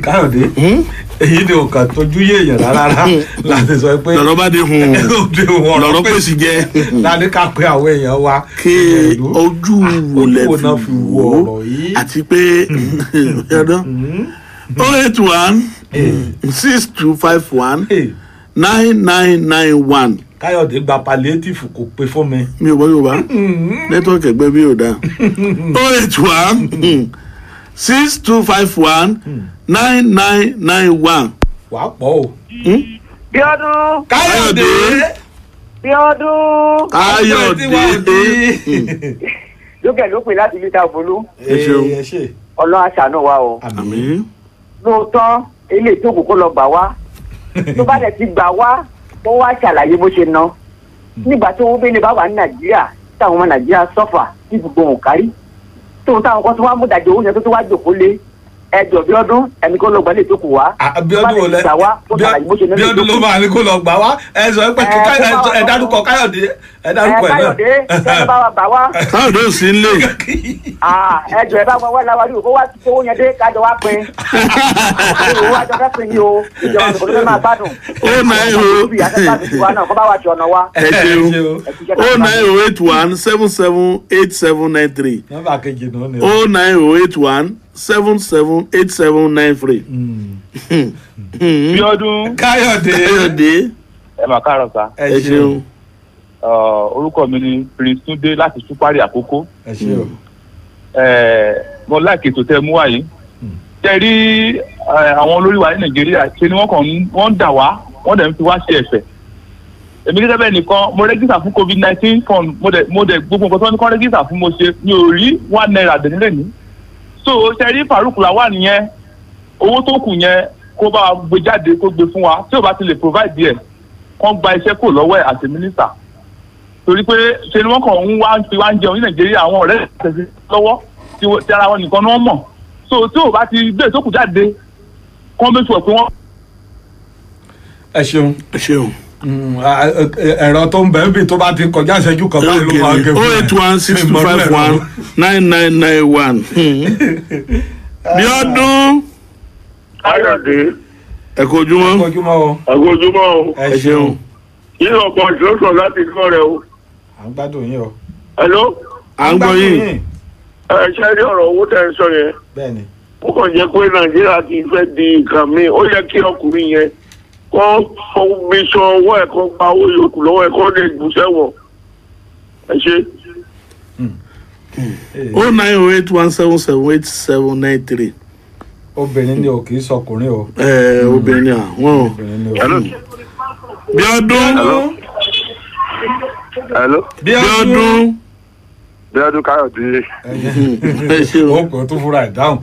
[SPEAKER 1] Káyọ̀dé èyí ni òkàn tójú yéèyàn rárá láti sọ pé
[SPEAKER 2] lọ́rọ̀ bá dé hun lọ́rọ̀ pèsè jẹ́
[SPEAKER 1] láti ká pé àwọn èèyàn wa
[SPEAKER 2] kí ojú wòlẹ̀ fi wò ó àti pé 081 6251 9991.
[SPEAKER 1] Káyọ̀dé gba palliative kò pé fún mi.
[SPEAKER 2] mi ò bọ́ yóò bá nẹ́tíwọ́ọ̀kì ẹgbẹ́ bí yóò dá. 081 6251 9991.
[SPEAKER 1] wàá pọ̀ o.
[SPEAKER 16] Bíọ́dún.
[SPEAKER 1] Káyọ̀dé.
[SPEAKER 16] Bíọ́dún.
[SPEAKER 2] Káyọ̀dé.
[SPEAKER 16] lókè ló pè láti lítà bolú.
[SPEAKER 1] ẹ ṣeun.
[SPEAKER 16] Ọlọ́run aṣàánú wa o.
[SPEAKER 2] àmín.
[SPEAKER 16] lóòótọ́ eléyìí tó kù kó lọ gbà wá tó bá dẹ̀ ti gbà wá wọ́n wá ṣàlàyé bó ṣe ná nígbà tó wọ́n bẹ́ẹ̀ bá wà ní Nàìjíríà táwọn ọmọ nàìjíríà sọ́fà tí gbogbo wọn kárí tóun táwọn kan tó wá mú ìdájọ́ owó yẹn tó wá jòkó lé ẹjọ́ bí ọdún ẹni kó lọ gbà lè tó kù wá.
[SPEAKER 1] Bíọ́dún ò lẹ Bíọ́dún ló máa ní kó lọ gbà wá ẹ sọ pé ẹ dárúkọ Káyọ̀dé ẹ dárúkọ ẹ náà.
[SPEAKER 16] Káyọ̀dé ẹ bá wa bà wá.
[SPEAKER 2] Káyọ̀dé ò sí nílé.
[SPEAKER 16] ẹjọ́ ẹ bá wọn wá láwárí òkú wá ti owó yẹn dé kájọ wá pín owó àjọ fẹ́ pín ní o ìjọba kò tó máa gbádùn.
[SPEAKER 2] ó náà yóò
[SPEAKER 16] ẹ
[SPEAKER 2] ṣeun 09081778793
[SPEAKER 1] nọ́mbà kejì náà ni
[SPEAKER 2] 09081778793.
[SPEAKER 17] Bíọ́dún
[SPEAKER 1] Káyọ̀dé
[SPEAKER 17] ẹ mà káàárọ̀ sá.
[SPEAKER 2] ẹ ṣeun.
[SPEAKER 17] Orúkọ mi ni Prince Túndé láti Súpárì Àkókó.
[SPEAKER 1] ẹ ṣeun.
[SPEAKER 17] Mo láìkè tó tẹ mú wá yìí. Ṣé rí àwọn olórí wa ní Nàìjíríà ṣe ni wọ́n ń dà wá wọ́n dẹ̀ ń fi wá ṣe ẹ̀fẹ̀. Èmi gẹ́gẹ́ bẹ́ẹ̀ nìkan mo rẹ́gísà fún COVID-19 fund mo dẹ̀ gbogbo nǹkan tó ní kọ́ rẹ́gísà fún mo ṣe mi ò rí £1 dẹ̀ nílé ní. So ṣe rí Farouk Lawal nìyẹn owó tó kù yẹn kó bá gbé jáde kó gbé fún wa tí ò bá ti lè provide díẹ̀ kán gba iṣẹ́ kò lọ́wọ́ ẹ̀ àti mínísítà torí pé ṣe ni wọ́n kàn ń wá fi wá ń jẹun ní Nàìjíríà àwọn ọ̀rẹ́ àtẹ̀sí lọ́wọ́ tí ara wọn nìkan ni wọ́n mọ̀ so tí ò bá ti gbé tó kù jáde kán bẹ́ẹ̀ sọ pé wọ́n.
[SPEAKER 1] ẹ ṣeun.
[SPEAKER 2] ẹ ṣeun.
[SPEAKER 1] ẹ̀rọ tó ń bẹ̀ ń bì tó bá ti kọjá ìṣẹ́jú kan báyìí ló máa gé fún ẹ.
[SPEAKER 2] 08162519991. Bíọ́dún.
[SPEAKER 18] Káyọ̀dé.
[SPEAKER 2] ẹ kú ojúmọ́.
[SPEAKER 1] ẹ kú ojúmọ́ o.
[SPEAKER 18] ẹ kú ojúmọ́ o.
[SPEAKER 2] ẹ ṣeun.
[SPEAKER 18] yíyan ọkọ̀ ìṣòṣò láti gbọ́ rẹ o.
[SPEAKER 1] à ń gbádùn yín o.
[SPEAKER 18] Hello.
[SPEAKER 2] à ń gbọ́ yín.
[SPEAKER 18] ẹ ṣe rí ọ̀rọ̀ owó tẹ̀ ń sọ yẹn.
[SPEAKER 1] bẹ́ẹ̀ni.
[SPEAKER 18] ó kàn jẹ́ pé Nàìjíríà ti fẹ́ di nǹkan mi ó yẹ kí ọkùnrin yẹn kọ́ fi sọ ọwọ́ ẹ̀ kọ́ gba owó yòókù lọ́wọ́ ẹ̀ kọ́ lè gùn sẹ́wọ̀n. ẹ ṣe.
[SPEAKER 2] 09081778793.
[SPEAKER 1] obìnrin ni o kì í sọkùnrin o.
[SPEAKER 2] obìnrin ni àwọn. Bíọ́dún.
[SPEAKER 18] Hello.
[SPEAKER 2] Bíọ́dún.
[SPEAKER 18] Bíọ́dún Káyọ̀dé.
[SPEAKER 1] ó kò tó fúnra ẹ̀ dáhùn.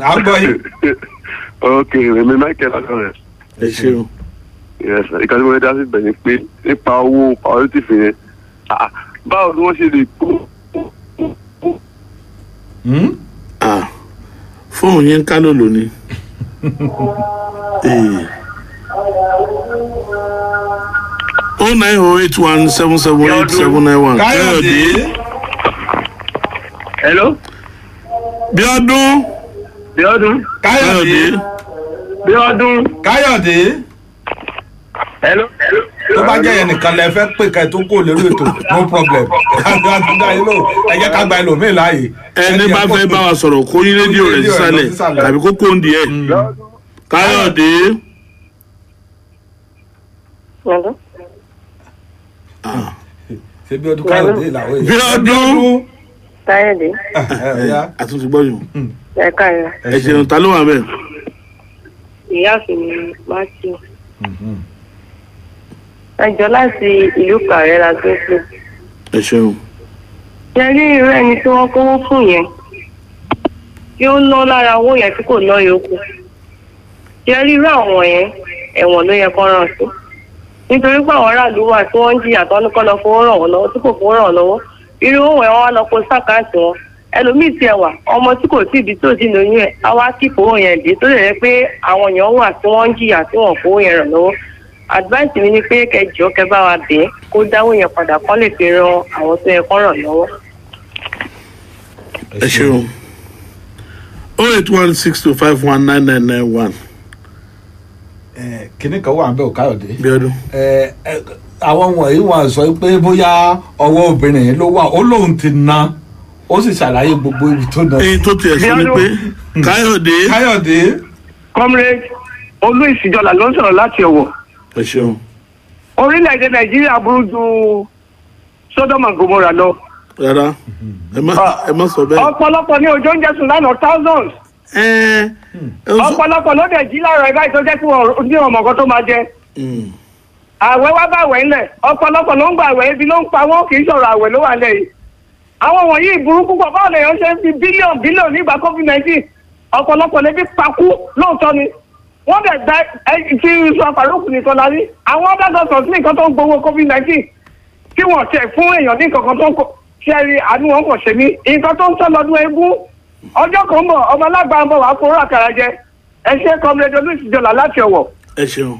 [SPEAKER 1] à ń gbọ́ yín.
[SPEAKER 18] ok èmi Michael Adọ́rẹ̀.
[SPEAKER 2] ẹ ṣeun.
[SPEAKER 18] ìkànnì mo lè dá sí bẹ̀ ni pé nípa owó pàrọ̀tìfì yẹn báwo ni wọ́n ṣe lè kó.
[SPEAKER 2] fóònù yẹn ń ká lòlò ni. ó 9081778791. Káyọ̀dé.
[SPEAKER 18] Hello.
[SPEAKER 2] Bíọ́dún.
[SPEAKER 18] Bíọ́dún.
[SPEAKER 1] Káyọ̀dé.
[SPEAKER 18] Bíọ́dún.
[SPEAKER 1] Káyọ̀dé.
[SPEAKER 18] Hello.
[SPEAKER 1] tó bá jẹ́ yẹn nìkan lẹ fẹ́ pè ká ẹ tó kó lórí ètò no problem ẹ jẹ́ ká gba ẹlòmíì láàyè.
[SPEAKER 2] ẹni bá fẹ́ bá wa sọ̀rọ̀ kó yín rédíò rẹ̀ sísàlẹ̀ tàbí kó kó ń di ẹ̀. Káyọ̀dé.
[SPEAKER 1] ṣé Bíọ́dún Káyọ̀dé làwọn èèyàn.
[SPEAKER 2] Bíọ́dún.
[SPEAKER 19] Káyọ̀dé.
[SPEAKER 2] àtúntò gbọ́ yìí.
[SPEAKER 19] ẹ káyọ̀.
[SPEAKER 2] ẹ ṣeun ta ló wà bẹ́ẹ̀.
[SPEAKER 19] ìyáàfin ni Matthew. ẹjọ́ láti ìlú Kàrẹ́ la gbé pé.
[SPEAKER 2] ẹ ṣeun.
[SPEAKER 19] ṣe rí irú ẹni tí wọ́n kówó fún yẹn tí ó ná lára owó yẹn tí kò ná yòókù. ṣe rí irú àwọn yẹn ẹ̀wọ̀n ló yẹ kó rán sí. nítorí pé àwọn aráàlú wà tí wọ́n ń jìyà tó ní kọ́ lọ fowó ràn wọ́n lọ́wọ́ tí kò fowó ràn wọ́n lọ́wọ́. irú owó ẹ̀ wọ́n wá lọ kó sákàtì wọn. ẹlòmíì tiẹ̀ wà ọmọ tí kò tí ì bí tó ti lóyún ẹ̀ á wá kí fowó yẹn dé tó lè rẹ pé àwọn èèyàn wà tí wọ́n ń jìyà tí wọ́n fowó yẹn ràn lọ́wọ́. advice mi ni pé kẹjọ kẹ bá wa bẹ̀ kó dáwó yẹn padà kán lè fi ran àwọn tó yẹ kán ràn lọ́wọ́.
[SPEAKER 2] ẹ ṣeun 08162519991.
[SPEAKER 1] kìnnì kan wà ń bẹ ò Káyọ̀dé.
[SPEAKER 2] Bíọ́dún.
[SPEAKER 1] àwọn wọ̀nyí wọn sọ pé bóyá ọwọ́ obìnrin yẹn ló wà ó lóun ti na ó sì ṣàlàyé gbogbo ibi tó na.
[SPEAKER 2] èyí tó tiẹ̀ sọ ni pé Káyọ̀dé.
[SPEAKER 20] comrade olú ìsìjọlá ló ń sọ̀rọ̀ láti Ọ̀wọ̀.
[SPEAKER 2] ẹ ṣeun.
[SPEAKER 20] orílẹ̀-èdè Nàìjíríà burú ju Sodom and Gomorrah lọ.
[SPEAKER 2] rárá ẹ má sọ bẹ́ẹ̀.
[SPEAKER 20] ọ̀pọ̀lọpọ̀ ní ojú oúnjẹ sùn lánàá thousands. ọ̀pọ̀lọpọ̀ ló dẹ̀ jí láàárọ̀ ẹ̀ka ìtọ́jẹ́ tí wọ́n ní ọmọ kan tó máa jẹ. àwẹ̀ wá bá àwẹ̀ ńlẹ̀ ọ̀pọ̀lọpọ̀ ló ń gba àwẹ̀ ibi ló ń pa wọ́n kì í sọ̀rọ̀ àwẹ̀ ló wà ńlẹ̀ yìí. àwọn wọ̀nyí ìburú púpọ̀ báwo lè yàn ṣe ń fi bílíọ̀nù nígbà COVID-19 ọ̀pọ̀lọpọ̀ lè fi pakú lóòótọ́ ni. wọ́n dẹ̀ gba tí sọ Farouk nìkan lárí àwọn ọ̀dàgọ́sọ̀ sí nǹkan tó ń gbowó COVID-19 tí wọ́n tẹ̀ fún èèyàn ní nǹkan tó ń kó ṣẹ́rí àánú wọn kò ṣe mí nǹkan tó ń sọ lọ́dún eégún ọjọ́ kan bọ̀ ọmọ alágbà ń bọ̀ wá fún àkàrà jẹ ẹ ṣe kọ́mílẹ́dọ̀ ló sì jọlá láti ọ̀wọ̀.
[SPEAKER 2] ẹ ṣeun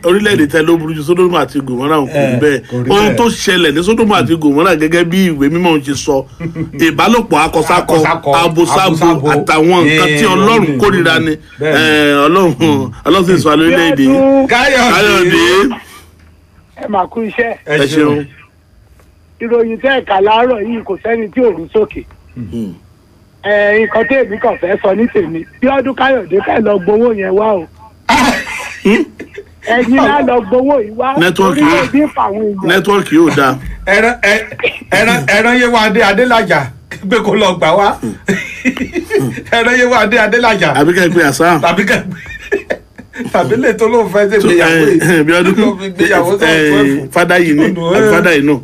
[SPEAKER 2] orílẹ̀-èdè tẹ ló burú ju sódómù àti gòmọ́rà kò rí bẹ́ẹ̀ ohun tó ṣẹlẹ̀ ní sódómù àti gòmọ́rà gẹ́gẹ́ bí ìwé mímọ́ ṣe sọ ìbálòpọ̀ akọsákọ abosábo àtàwọn nǹkan tí ọlọ́run kórìíra ni ọlọ́run sì sọ lórílẹ̀-èdè káyọ̀dé.
[SPEAKER 21] ẹ máa kú iṣẹ́.
[SPEAKER 2] ẹ ṣeun.
[SPEAKER 21] ìròyìn tẹ́ ẹ̀ka láàárọ̀ yìí kò sẹ́ni tí ò rú sókè. nǹkan tí èmi kàn fẹ́ sọ ní tèmi bí ọdún káyọ̀dé fẹ́ lọ gbowó yẹn wá o. ẹ̀yin náà lọ gbowó yìí wá.
[SPEAKER 2] nẹ́tíwọ́ọ̀kì yóò dáa.
[SPEAKER 1] ẹran yé wa adélájà gbé kó lọ gbà wá ẹran yé wa adélájà.
[SPEAKER 2] àbíkẹ́ gbé àṣà.
[SPEAKER 1] tàbí lè tó lóun fẹ́ ṣe gbéyàwó yìí
[SPEAKER 2] bí ọdún fada yìí ni àbí fada yìí nù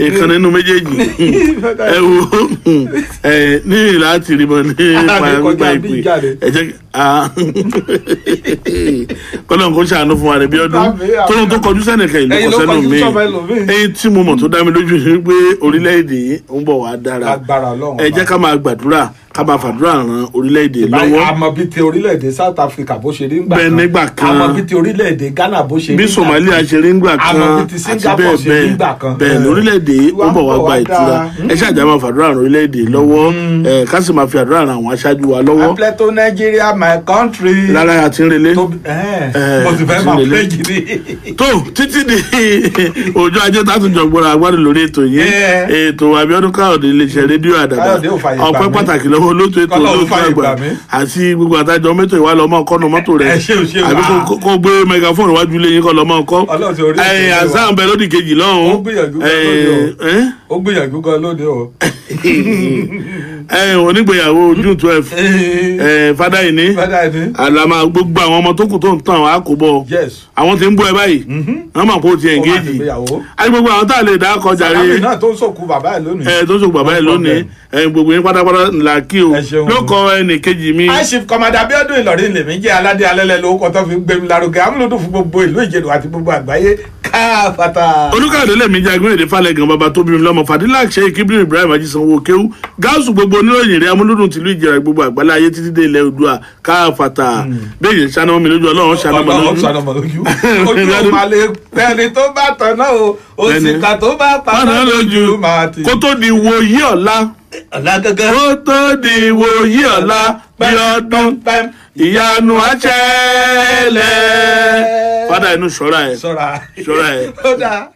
[SPEAKER 2] ìkan nínú méjèèjì ẹ wo ní ìlà àti ìrìbọn ní ìpa ìpè ẹ jẹ́ kọ́lọ́n kó ṣàánú fún wa rẹ̀ bí ọdún tóun tó kọjú sẹ́nìkan ìlú kọ sẹ́nu mi èyí tí mo mọ̀ tó dá mi lójú ni pé orílẹ̀-èdè yìí ń bọ̀ wá dára ẹ jẹ́ ká máa gbàdúrà ká máa fàdúrà ran orílẹ̀-èdè lọ́wọ́.
[SPEAKER 1] àmọ́ bíi ti orílẹ̀-èdè South Africa bó ṣe rí ń gbà
[SPEAKER 2] kan nígbà kan
[SPEAKER 1] àmọ́ bíi ti orílẹ̀-èdè Ghana bó ṣe rí ń gbà kan
[SPEAKER 2] bí Somalia ṣe rí ń gbà kan
[SPEAKER 1] àmọ́ bíi ti Singapore ṣe rí ń gbà kan
[SPEAKER 2] bẹ́ẹ̀ ni orílẹ̀-èdè ó ń bọ̀ wá gba ìtura ẹ ṣáà já máa fàdúrà ran orílẹ̀-èdè lọ́wọ́ ká sì máa fi àdúrà ran àwọn aṣáájú wa lọ́wọ́.
[SPEAKER 1] I play to Nigeria my country.
[SPEAKER 2] rárá àti ń relé.
[SPEAKER 1] mo sì fẹ́ máa play gidi.
[SPEAKER 2] tó títí di ọjọ́ ajé tátùjọ gbọ́ra agbádùn lórí ètò yìí ètò Abíọ́dún Káyọ̀dé iléeṣẹ́ rédíò Àdàbà ọpẹ́ pàtàkì lọ́wọ́ olóòtú ètò olóòtú àgbà àti gbogbo àtàjọ mẹ́tò ìwà lọ́mọ kọ́nù mọ́tò rẹ̀ àbí kó gbé mẹgàfóònù wájú lẹ́yìn kọ́ lọ́mọ kọ́ àzán bẹ lódì kejì lọ́hùn.
[SPEAKER 1] ó gbìyànjú gan lóde o.
[SPEAKER 2] onígbèyàwó June 12 fada yìí ní àlàmà gbogbo àwọn ọmọ tó kù tó ń tàn wá kó bọ àwọn tí ń bọ ẹ báyìí wọn máa kó ti engage àti gbogbo àwọn tá a lè dá kọjá rí
[SPEAKER 1] sàlámì náà tó ń sòkú bàbá ẹ lónìí
[SPEAKER 2] tó ń sòkú bàbá ẹ lónìí gbogbo yín pátápátá là kí o ló kọ ẹnì kejì mi.
[SPEAKER 1] aṣif kọmọdé Abíọ́dún Ìlọrin lèmi jẹ aládé alẹ́lẹ́ lórúkọ tó fi ń gbé mi lárugẹ amúlòdù fún gbogbo ìlú Ìjẹ̀dù àti gbogbo àgbáyé káfàtà.
[SPEAKER 2] Olúkáyọ̀dé lèmi jẹ agbóyèdè Falẹ̀gàn bàbá tóbi mi lọ́mọ Fàdílà ṣe Kíbírù Ibrahim Ajísanwó Kéwú gáàsù gbogbo oníròyìn rẹ amúlòdù tìlú Ìjẹ̀rà gbogbo àgbálá ayé títí dé ilẹ̀ Oòduà káfàtà bẹ́ẹ̀ ṣáná mi lójú Ọlọ́run ṣáná mi lójú.
[SPEAKER 1] ojú ọmọlẹ pẹ̀lú tó bá tọ̀ náà o òsìkà tó bá padà lójú máa ti.
[SPEAKER 2] kó tó di wòyí ọ̀la kó tó di wòyí ọ̀la bí ọdún ìyanu àṣẹlẹ̀ fada inú ṣọ́ra ẹ̀.
[SPEAKER 1] ṣọ́ra ẹ̀. ó dáa.